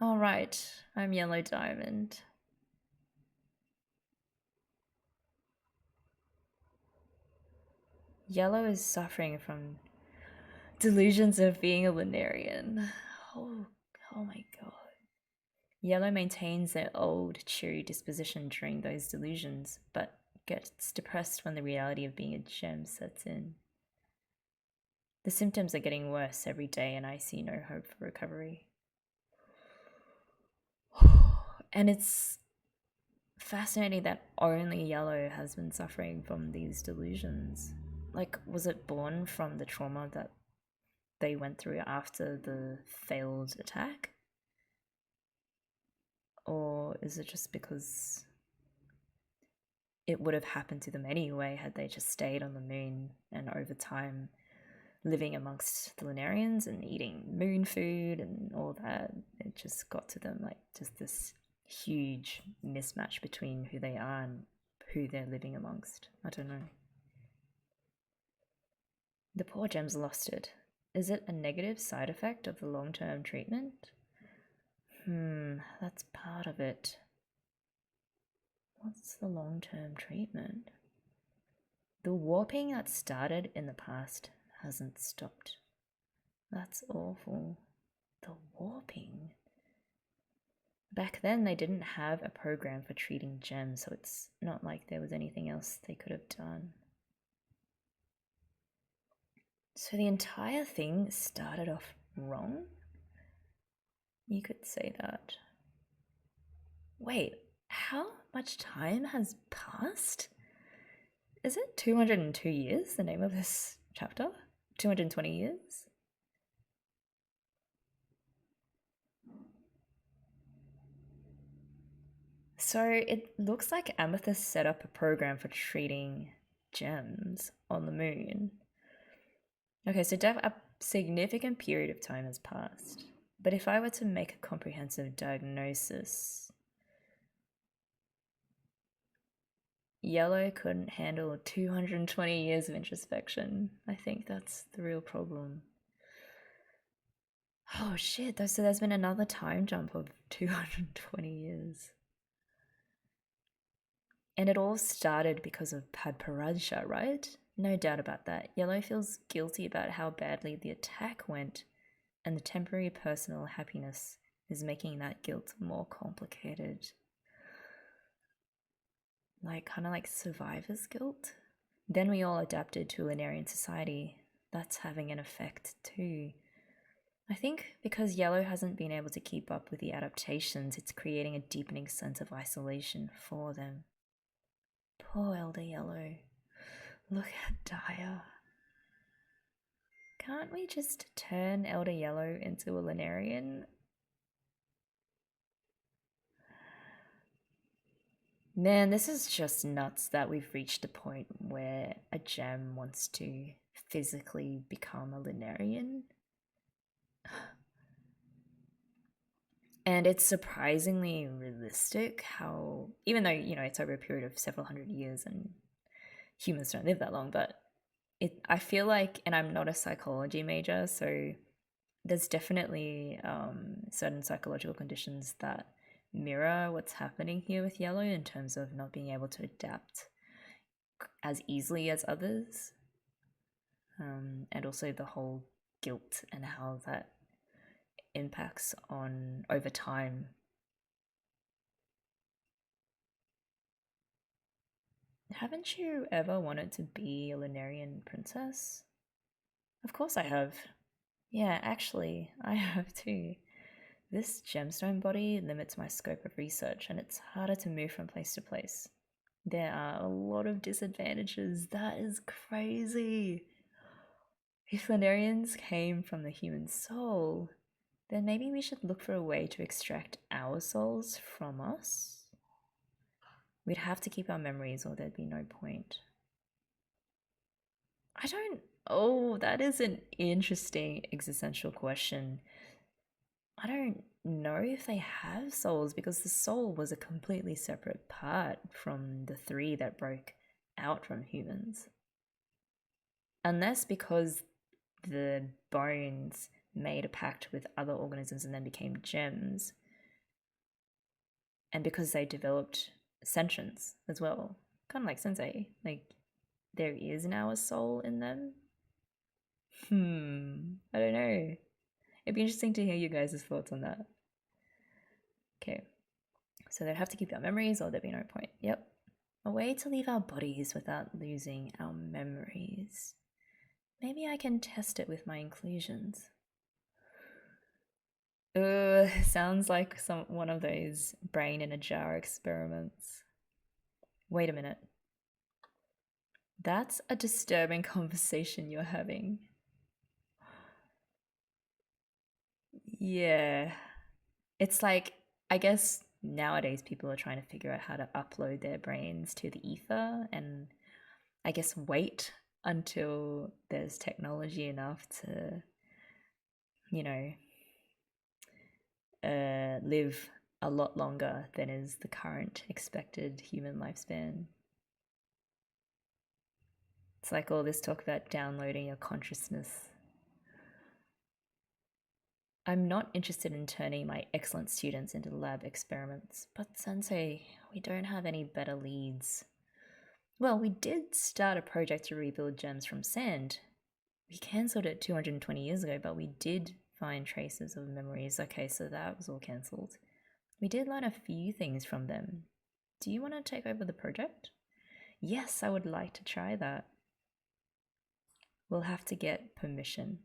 All right, I'm Yellow Diamond. Yellow is suffering from delusions of being a Lunarian. Oh my god. Yellow maintains their old, cheery disposition during those delusions, but gets depressed when the reality of being a gem sets in. The symptoms are getting worse every day, and I see no hope for recovery. And it's fascinating that only Yellow has been suffering from these delusions. Like, was it born from the trauma that they went through after the failed attack? Or is it just because it would have happened to them anyway had they just stayed on the moon, and over time living amongst the Lunarians and eating moon food and all that, it just got to them, like just this huge mismatch between who they are and who they're living amongst. I don't know. The poor gems lost it. Is it a negative side effect of the long-term treatment? That's part of it. What's the long-term treatment? The warping that started in the past hasn't stopped. That's awful. The warping. Back then, they didn't have a program for treating gems, so it's not like there was anything else they could have done. So the entire thing started off wrong? You could say that. Wait, how much time has passed? Is it 202 years, the name of this chapter? 220 years? So it looks like Amethyst set up a program for treating gems on the moon. Okay, so a significant period of time has passed. But if I were to make a comprehensive diagnosis, Yellow couldn't handle 220 years of introspection. I think that's the real problem. Oh shit, so there's been another time jump of 220 years. And it all started because of Padparadscha, right? No doubt about that. Yellow feels guilty about how badly the attack went, and the temporary personal happiness is making that guilt more complicated. Kind of like survivor's guilt. Then we all adapted to Lunarian society. That's having an effect too. I think because Yellow hasn't been able to keep up with the adaptations, it's creating a deepening sense of isolation for them. Poor Elder Yellow. Look how dire. Can't we just turn Elder Yellow into a Lunarian? Man, this is just nuts that we've reached a point where a gem wants to physically become a Lunarian. And it's surprisingly realistic how, even though, it's over a period of several hundred years and humans don't live that long, but I feel like, and I'm not a psychology major, so there's definitely certain psychological conditions that mirror what's happening here with Yellow in terms of not being able to adapt as easily as others, and also the whole guilt and how that impacts on over time. Haven't you ever wanted to be a Lunarian princess? Of course I have. Yeah, actually, I have too. This gemstone body limits my scope of research, and it's harder to move from place to place. There are a lot of disadvantages. That is crazy. If Lunarians came from the human soul, then maybe we should look for a way to extract our souls from us. We'd have to keep our memories or there'd be no point. That is an interesting existential question. I don't know if they have souls because the soul was a completely separate part from the three that broke out from humans. Unless because the bones made a pact with other organisms and then became gems, and because they developed sentience as well, kind of like Sensei, like there is now a soul in them. I don't know. It'd be interesting to hear you guys' thoughts on that. Okay, so they'd have to keep our memories or there'd be no point. Yep. A way to leave our bodies without losing our memories. Maybe I can test it with my inclusions. Sounds like one of those brain in a jar experiments. Wait a minute. That's a disturbing conversation you're having. Yeah. It's like, I guess nowadays people are trying to figure out how to upload their brains to the ether and I guess wait until there's technology enough to, live a lot longer than is the current expected human lifespan. It's like all this talk about downloading your consciousness. I'm not interested in turning my excellent students into lab experiments, but Sensei, we don't have any better leads. Well, we did start a project to rebuild gems from sand. We cancelled it 220 years ago, but we did find traces of memories. Okay, so that was all cancelled. We did learn a few things from them. Do you want to take over the project? Yes, I would like to try that. We'll have to get permission.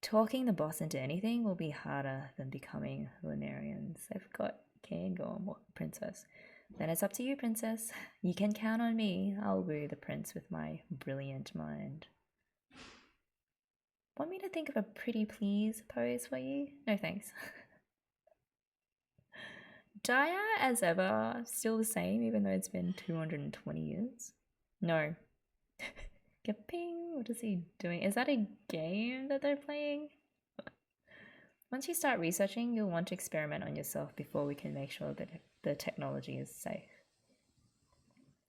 Talking the boss into anything will be harder than becoming Lunarians. They've got Cairngorm, or princess. Then it's up to you, princess. You can count on me. I'll woo the prince with my brilliant mind. Want me to think of a pretty please pose for you? No thanks. Daya as ever, still the same even though it's been 220 years? No. Ping, what is he doing? Is that a game that they're playing? Once you start researching, you'll want to experiment on yourself before we can make sure that the technology is safe.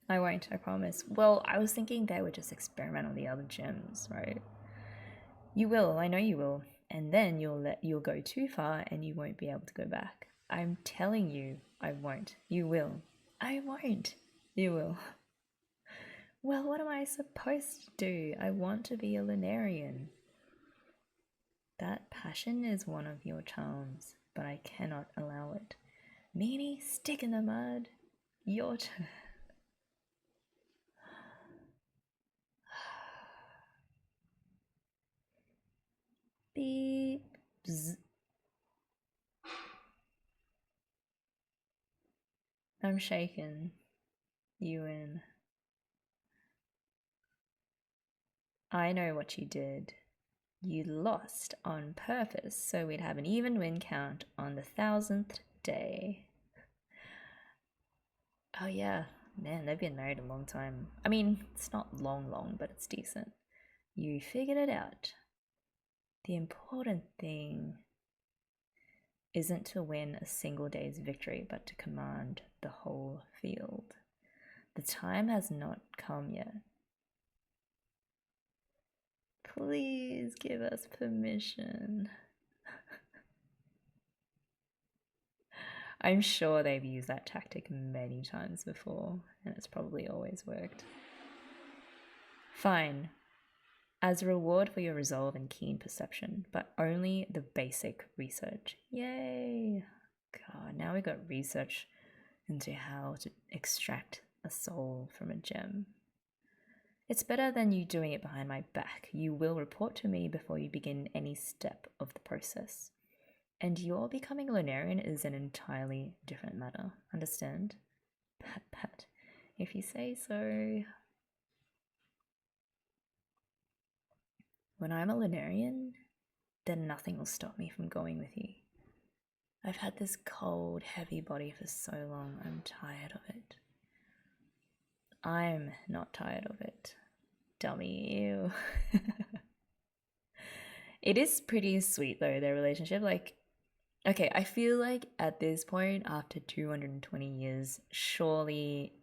I won't, I promise. Well, I was thinking they would just experiment on the other gems, right? You will, I know you will. And then you'll go too far and you won't be able to go back. I'm telling you, I won't. You will. I won't. You will. Well, what am I supposed to do? I want to be a Lunarian. That passion is one of your charms, but I cannot allow it. Meanie, stick in the mud. Your turn. Beep. Bzz. I'm shaken. You in. I know what you did. You lost on purpose so we'd have an even win count on the 1000th day. Oh yeah, man, they've been married a long time. I mean, it's not long, but it's decent. You figured it out. The important thing isn't to win a single day's victory, but to command the whole field. The time has not come yet. Please give us permission. I'm sure they've used that tactic many times before, and it's probably always worked. Fine. As a reward for your resolve and keen perception, but only the basic research. Yay! God, now we got research into how to extract a soul from a gem. It's better than you doing it behind my back. You will report to me before you begin any step of the process. And your becoming a Lunarian is an entirely different matter. Understand? Pat, pat. If you say so. When I'm a Lunarian, then nothing will stop me from going with you. I've had this cold, heavy body for so long. I'm tired of it. I'm not tired of it. Dummy, ew. It is pretty sweet though, their relationship. Like, okay, I feel like at this point, after 220 years, surely,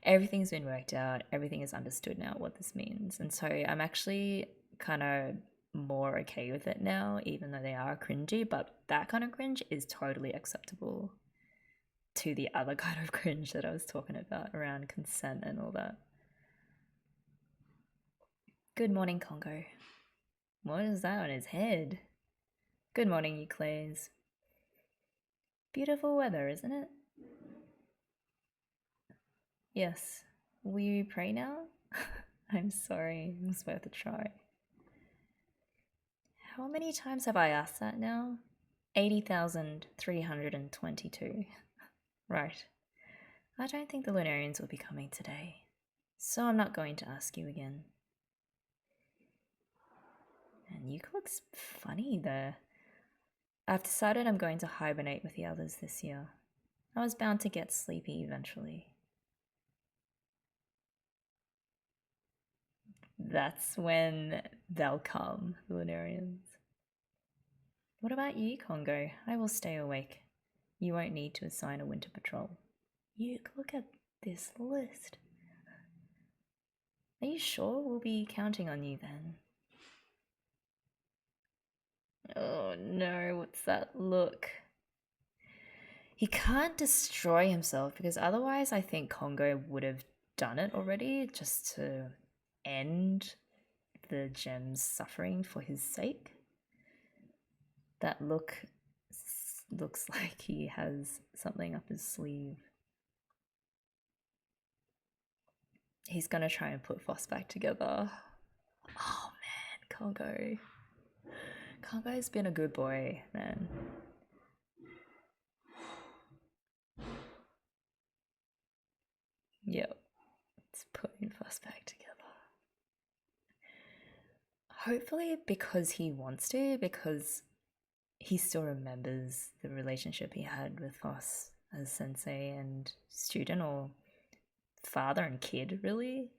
everything's been worked out, everything is understood now what this means. And so I'm actually kind of more okay with it now, even though they are cringy, but that kind of cringe is totally acceptable to the other kind of cringe that I was talking about around consent and all that. Good morning, Congo. What is that on his head? Good morning, you Clays. Beautiful weather, isn't it? Yes. Will you pray now? I'm sorry, it was worth a try. How many times have I asked that now? 80,322. Right. I don't think the Lunarians will be coming today, so I'm not going to ask you again. And you look funny there. I've decided I'm going to hibernate with the others this year. I was bound to get sleepy eventually. That's when they'll come, the Lunarians. What about you, Congo? I will stay awake. You won't need to assign a winter patrol. You look at this list. Are you sure we'll be counting on you then? Oh no, what's that look? He can't destroy himself because otherwise I think Congo would have done it already just to end the gem's suffering for his sake. That look looks like he has something up his sleeve. He's gonna try and put Phos back together. Oh man, Congo. Congo's been a good boy, man. Yep, it's putting Phos back together. Hopefully because he wants to, because he still remembers the relationship he had with Phos as sensei and student, or father and kid, really.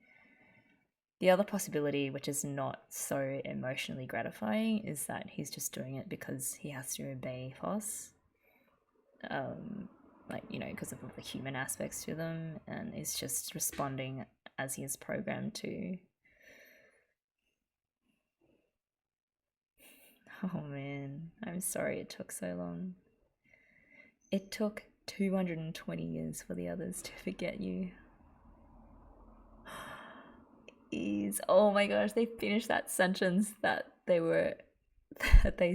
The other possibility, which is not so emotionally gratifying, is that he's just doing it because he has to obey Phos. Because of all the human aspects to them, and is just responding as he is programmed to. Oh man, I'm sorry it took so long. It took 220 years for the others to forget you. Oh my gosh, they finished that sentence that they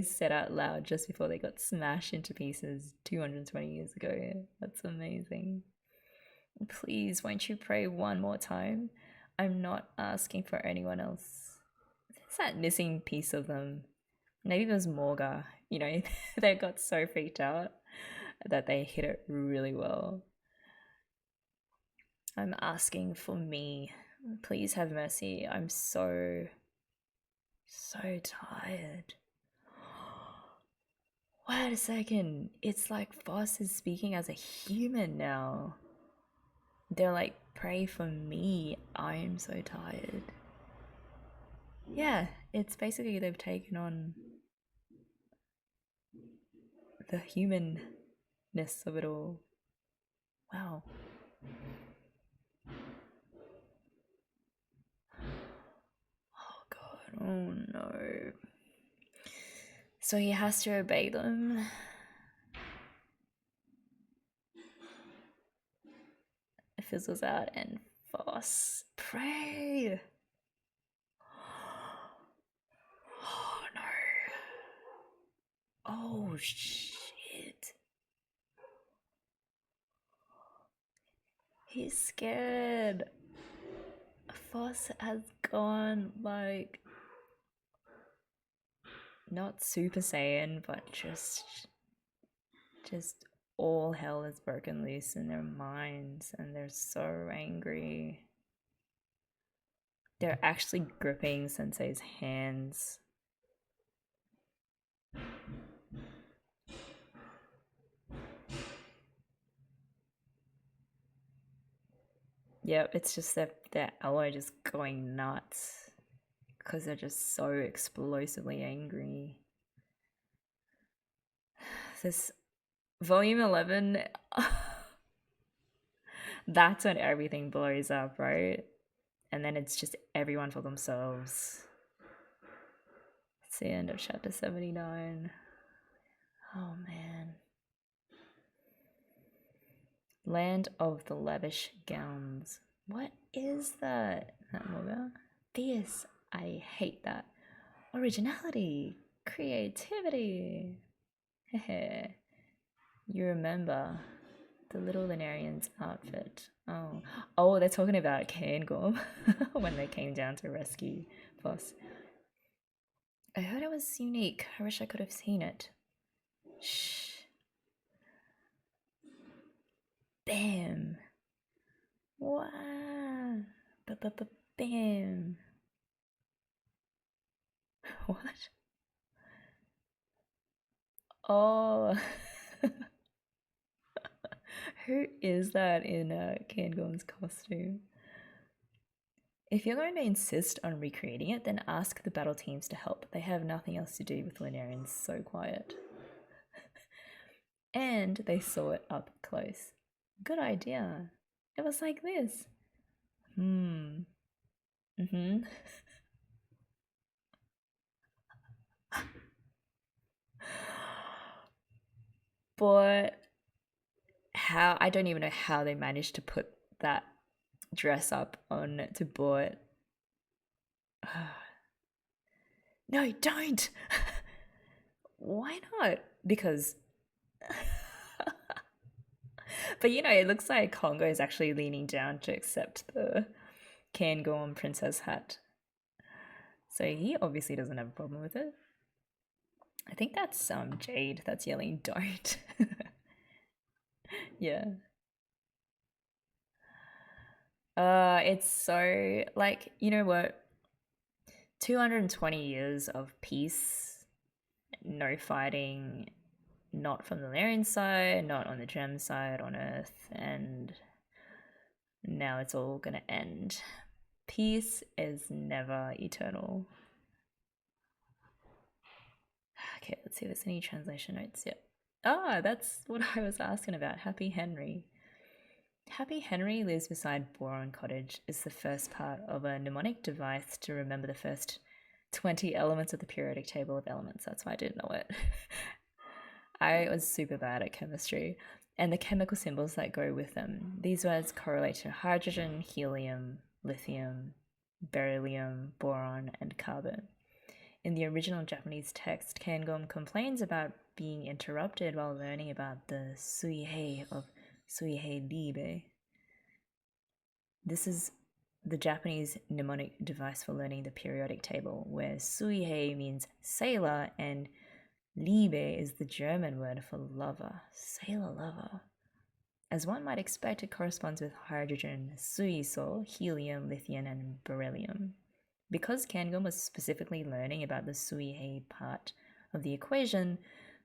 said out loud just before they got smashed into pieces 220 years ago. That's amazing. Please, won't you pray one more time? I'm not asking for anyone else. There's that missing piece of them. Maybe it was Morga. They got so freaked out that they hit it really well. I'm asking for me. Please have mercy. I'm so tired. Wait a second. It's like Phos is speaking as a human now. They're like, pray for me. I am so tired. Yeah, it's basically they've taken on the humanness of it all. Wow. Oh god, oh no. So he has to obey them. It fizzles out and Phos, pray. Oh no. Oh shit. He's scared. Phos has gone like not Super Saiyan, but just all hell is broken loose in their minds and they're so angry. They're actually gripping Sensei's hands. Yep, it's just their aloe just going nuts because they're just so explosively angry. This volume 11, that's when everything blows up, right? And then it's just everyone for themselves. It's the end of chapter 79. Oh man. Land of the Lavish Gowns. What is that? That manga? This, I hate that. Originality, creativity. Hehe. You remember the little Linnarian's outfit. Oh, they're talking about Cairngorm when they came down to rescue Phos. I heard it was unique. I wish I could have seen it. Shh. Bam. Wow. Bam. What? Oh. Who is that in Cairngorm's costume? If you're going to insist on recreating it, then ask the battle teams to help. They have nothing else to do with Linnarians so quiet. And they saw it up close. Good idea. It was like this. But how, I don't even know how they managed to put that dress up on to Bort. No, don't. Why not? Because but you know, it looks like Kongo is actually leaning down to accept the Cairngorm princess hat. So he obviously doesn't have a problem with it. I think that's Jade that's yelling don't. Yeah. It's so like, you know what? 220 years of peace, no fighting, not from the Larian side, not on the Gem side on Earth, and now it's all gonna end. Peace is never eternal. Okay, let's see if there's any translation notes yet. Ah, that's what I was asking about. Happy Henry. Happy Henry lives beside Boron Cottage is the first part of a mnemonic device to remember the first 20 elements of the periodic table of elements. That's why I didn't know it. I was super bad at chemistry and the chemical symbols that go with them. These words correlate to hydrogen, helium, lithium, beryllium, boron, and carbon. In the original Japanese text, Cairngorm complains about being interrupted while learning about the suihei of Suihei Libe. This is the Japanese mnemonic device for learning the periodic table, where Suihei means sailor and Liebe is the German word for lover, sailor lover. As one might expect, it corresponds with hydrogen, suiso, helium, lithium, and beryllium. Because Cairngorm was specifically learning about the Suihei part of the equation,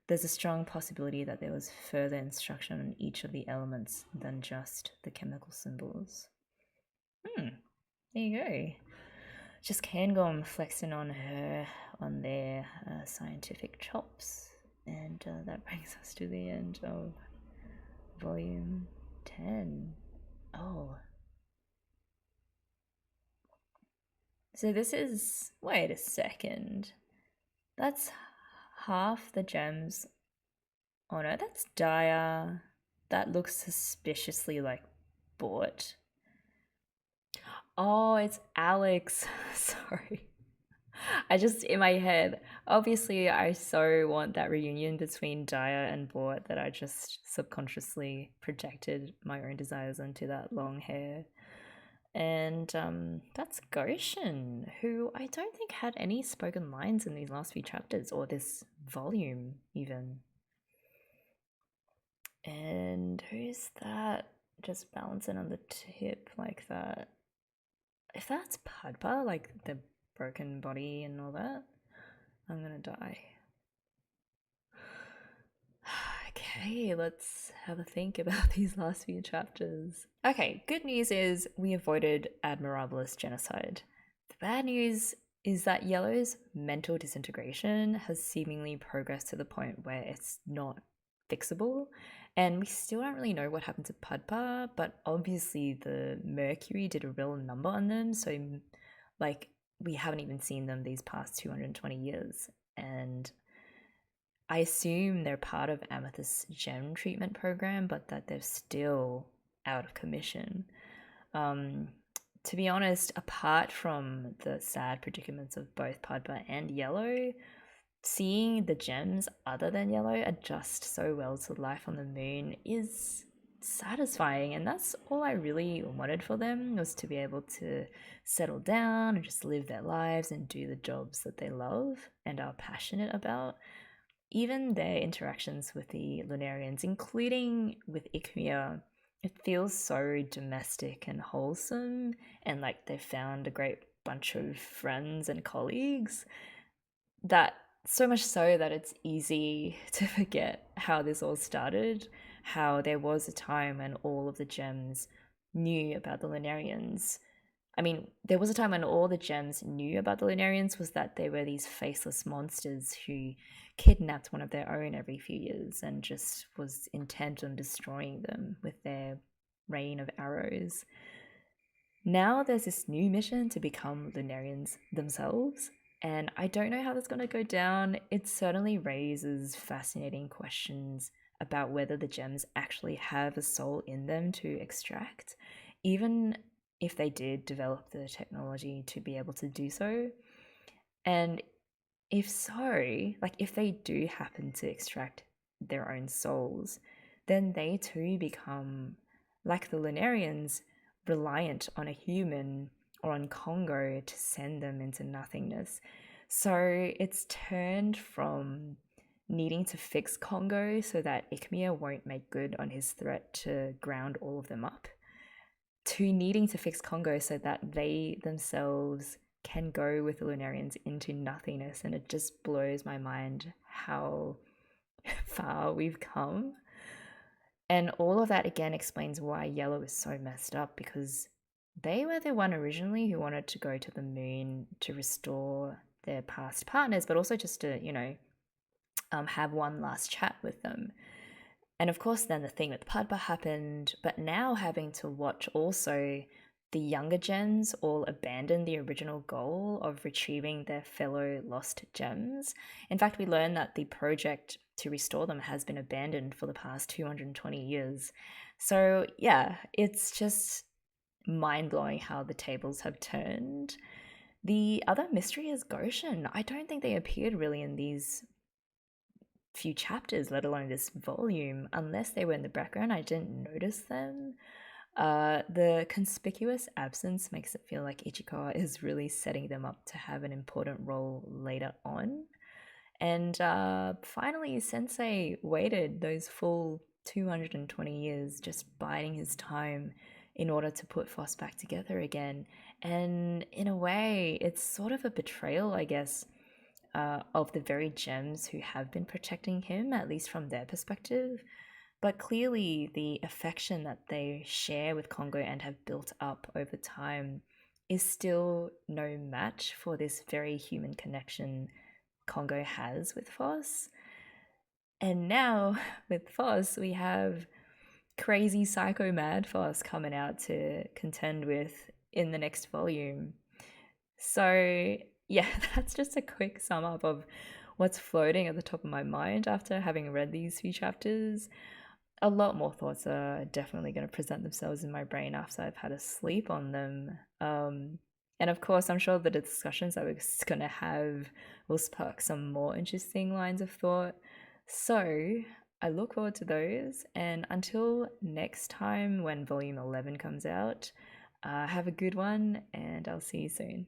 there's a strong possibility that there was further instruction on each of the elements than just the chemical symbols. There you go. Just Cairngorm flexing on their scientific chops. And that brings us to the end of volume 10. Oh. So this is, wait a second. That's half the gems. Oh no, that's Daya. That looks suspiciously like Bort. Oh, it's Alex. Sorry. I just, in my head, obviously, I so want that reunion between Daya and Bort that I just subconsciously projected my own desires onto that long hair. And that's Goshen, who I don't think had any spoken lines in these last few chapters, or this volume, even. And who's that? Just balancing on the tip like that. If that's Padpa, like the broken body and all that, I'm gonna die. Okay, let's have a think about these last few chapters. Okay, good news is we avoided Admirabilis genocide. The bad news is that Yellow's mental disintegration has seemingly progressed to the point where it's not fixable. And we still don't really know what happened to Pudpa, but obviously the Mercury did a real number on them. So, like, we haven't even seen them these past 220 years. And I assume they're part of Amethyst's gem treatment program, but that they're still out of commission. Um, to be honest, apart from the sad predicaments of both Pudpa and Yellow, seeing the gems other than Yellow adjust so well to life on the moon is satisfying, and that's all I really wanted for them, was to be able to settle down and just live their lives and do the jobs that they love and are passionate about. Even their interactions with the Lunarians, including with Aechmea, it feels so domestic and wholesome, and like they've found a great bunch of friends and colleagues, that so much so that it's easy to forget how this all started, how there was a time when all of the gems knew about the Lunarians. I mean, there was a time when all the gems knew about the Lunarians was that they were these faceless monsters who kidnapped one of their own every few years and just was intent on destroying them with their rain of arrows. Now there's this new mission to become Lunarians themselves, and I don't know how that's going to go down. It certainly raises fascinating questions about whether the gems actually have a soul in them to extract, even if they did develop the technology to be able to do so. And if so, like if they do happen to extract their own souls, then they too become, like the Lunarians, reliant on a human or on Kongo to send them into nothingness. So it's turned from needing to fix Kongo so that Aechmea won't make good on his threat to ground all of them up, to needing to fix Kongo so that they themselves can go with the Lunarians into nothingness. And it just blows my mind how far we've come. And all of that again explains why Yellow is so messed up, because they were the one originally who wanted to go to the moon to restore their past partners, but also just to, have one last chat with them. And of course, then the thing with Padba happened, but now having to watch also the younger gems all abandon the original goal of retrieving their fellow lost gems. In fact, we learn that the project to restore them has been abandoned for the past 220 years. So, yeah, it's just mind blowing how the tables have turned. The other mystery is Goshen. I don't think they appeared really in these few chapters, let alone this volume, unless they were in the background. I didn't notice them. The conspicuous absence makes it feel like Ichikawa is really setting them up to have an important role later on. And finally, Sensei waited those full 220 years just biding his time in order to put Phos back together again. And in a way, it's sort of a betrayal, I guess, of the very gems who have been protecting him, at least from their perspective. But clearly, the affection that they share with Kongo and have built up over time is still no match for this very human connection Kongo has with Phos. And now, with Phos, we have crazy psycho mad Phos coming out to contend with in the next volume. So, yeah, that's just a quick sum up of what's floating at the top of my mind after having read these few chapters. A lot more thoughts are definitely going to present themselves in my brain after I've had a sleep on them. And of course, I'm sure the discussions that we're going to have will spark some more interesting lines of thought. So I look forward to those. And until next time, when volume 11 comes out, have a good one, and I'll see you soon.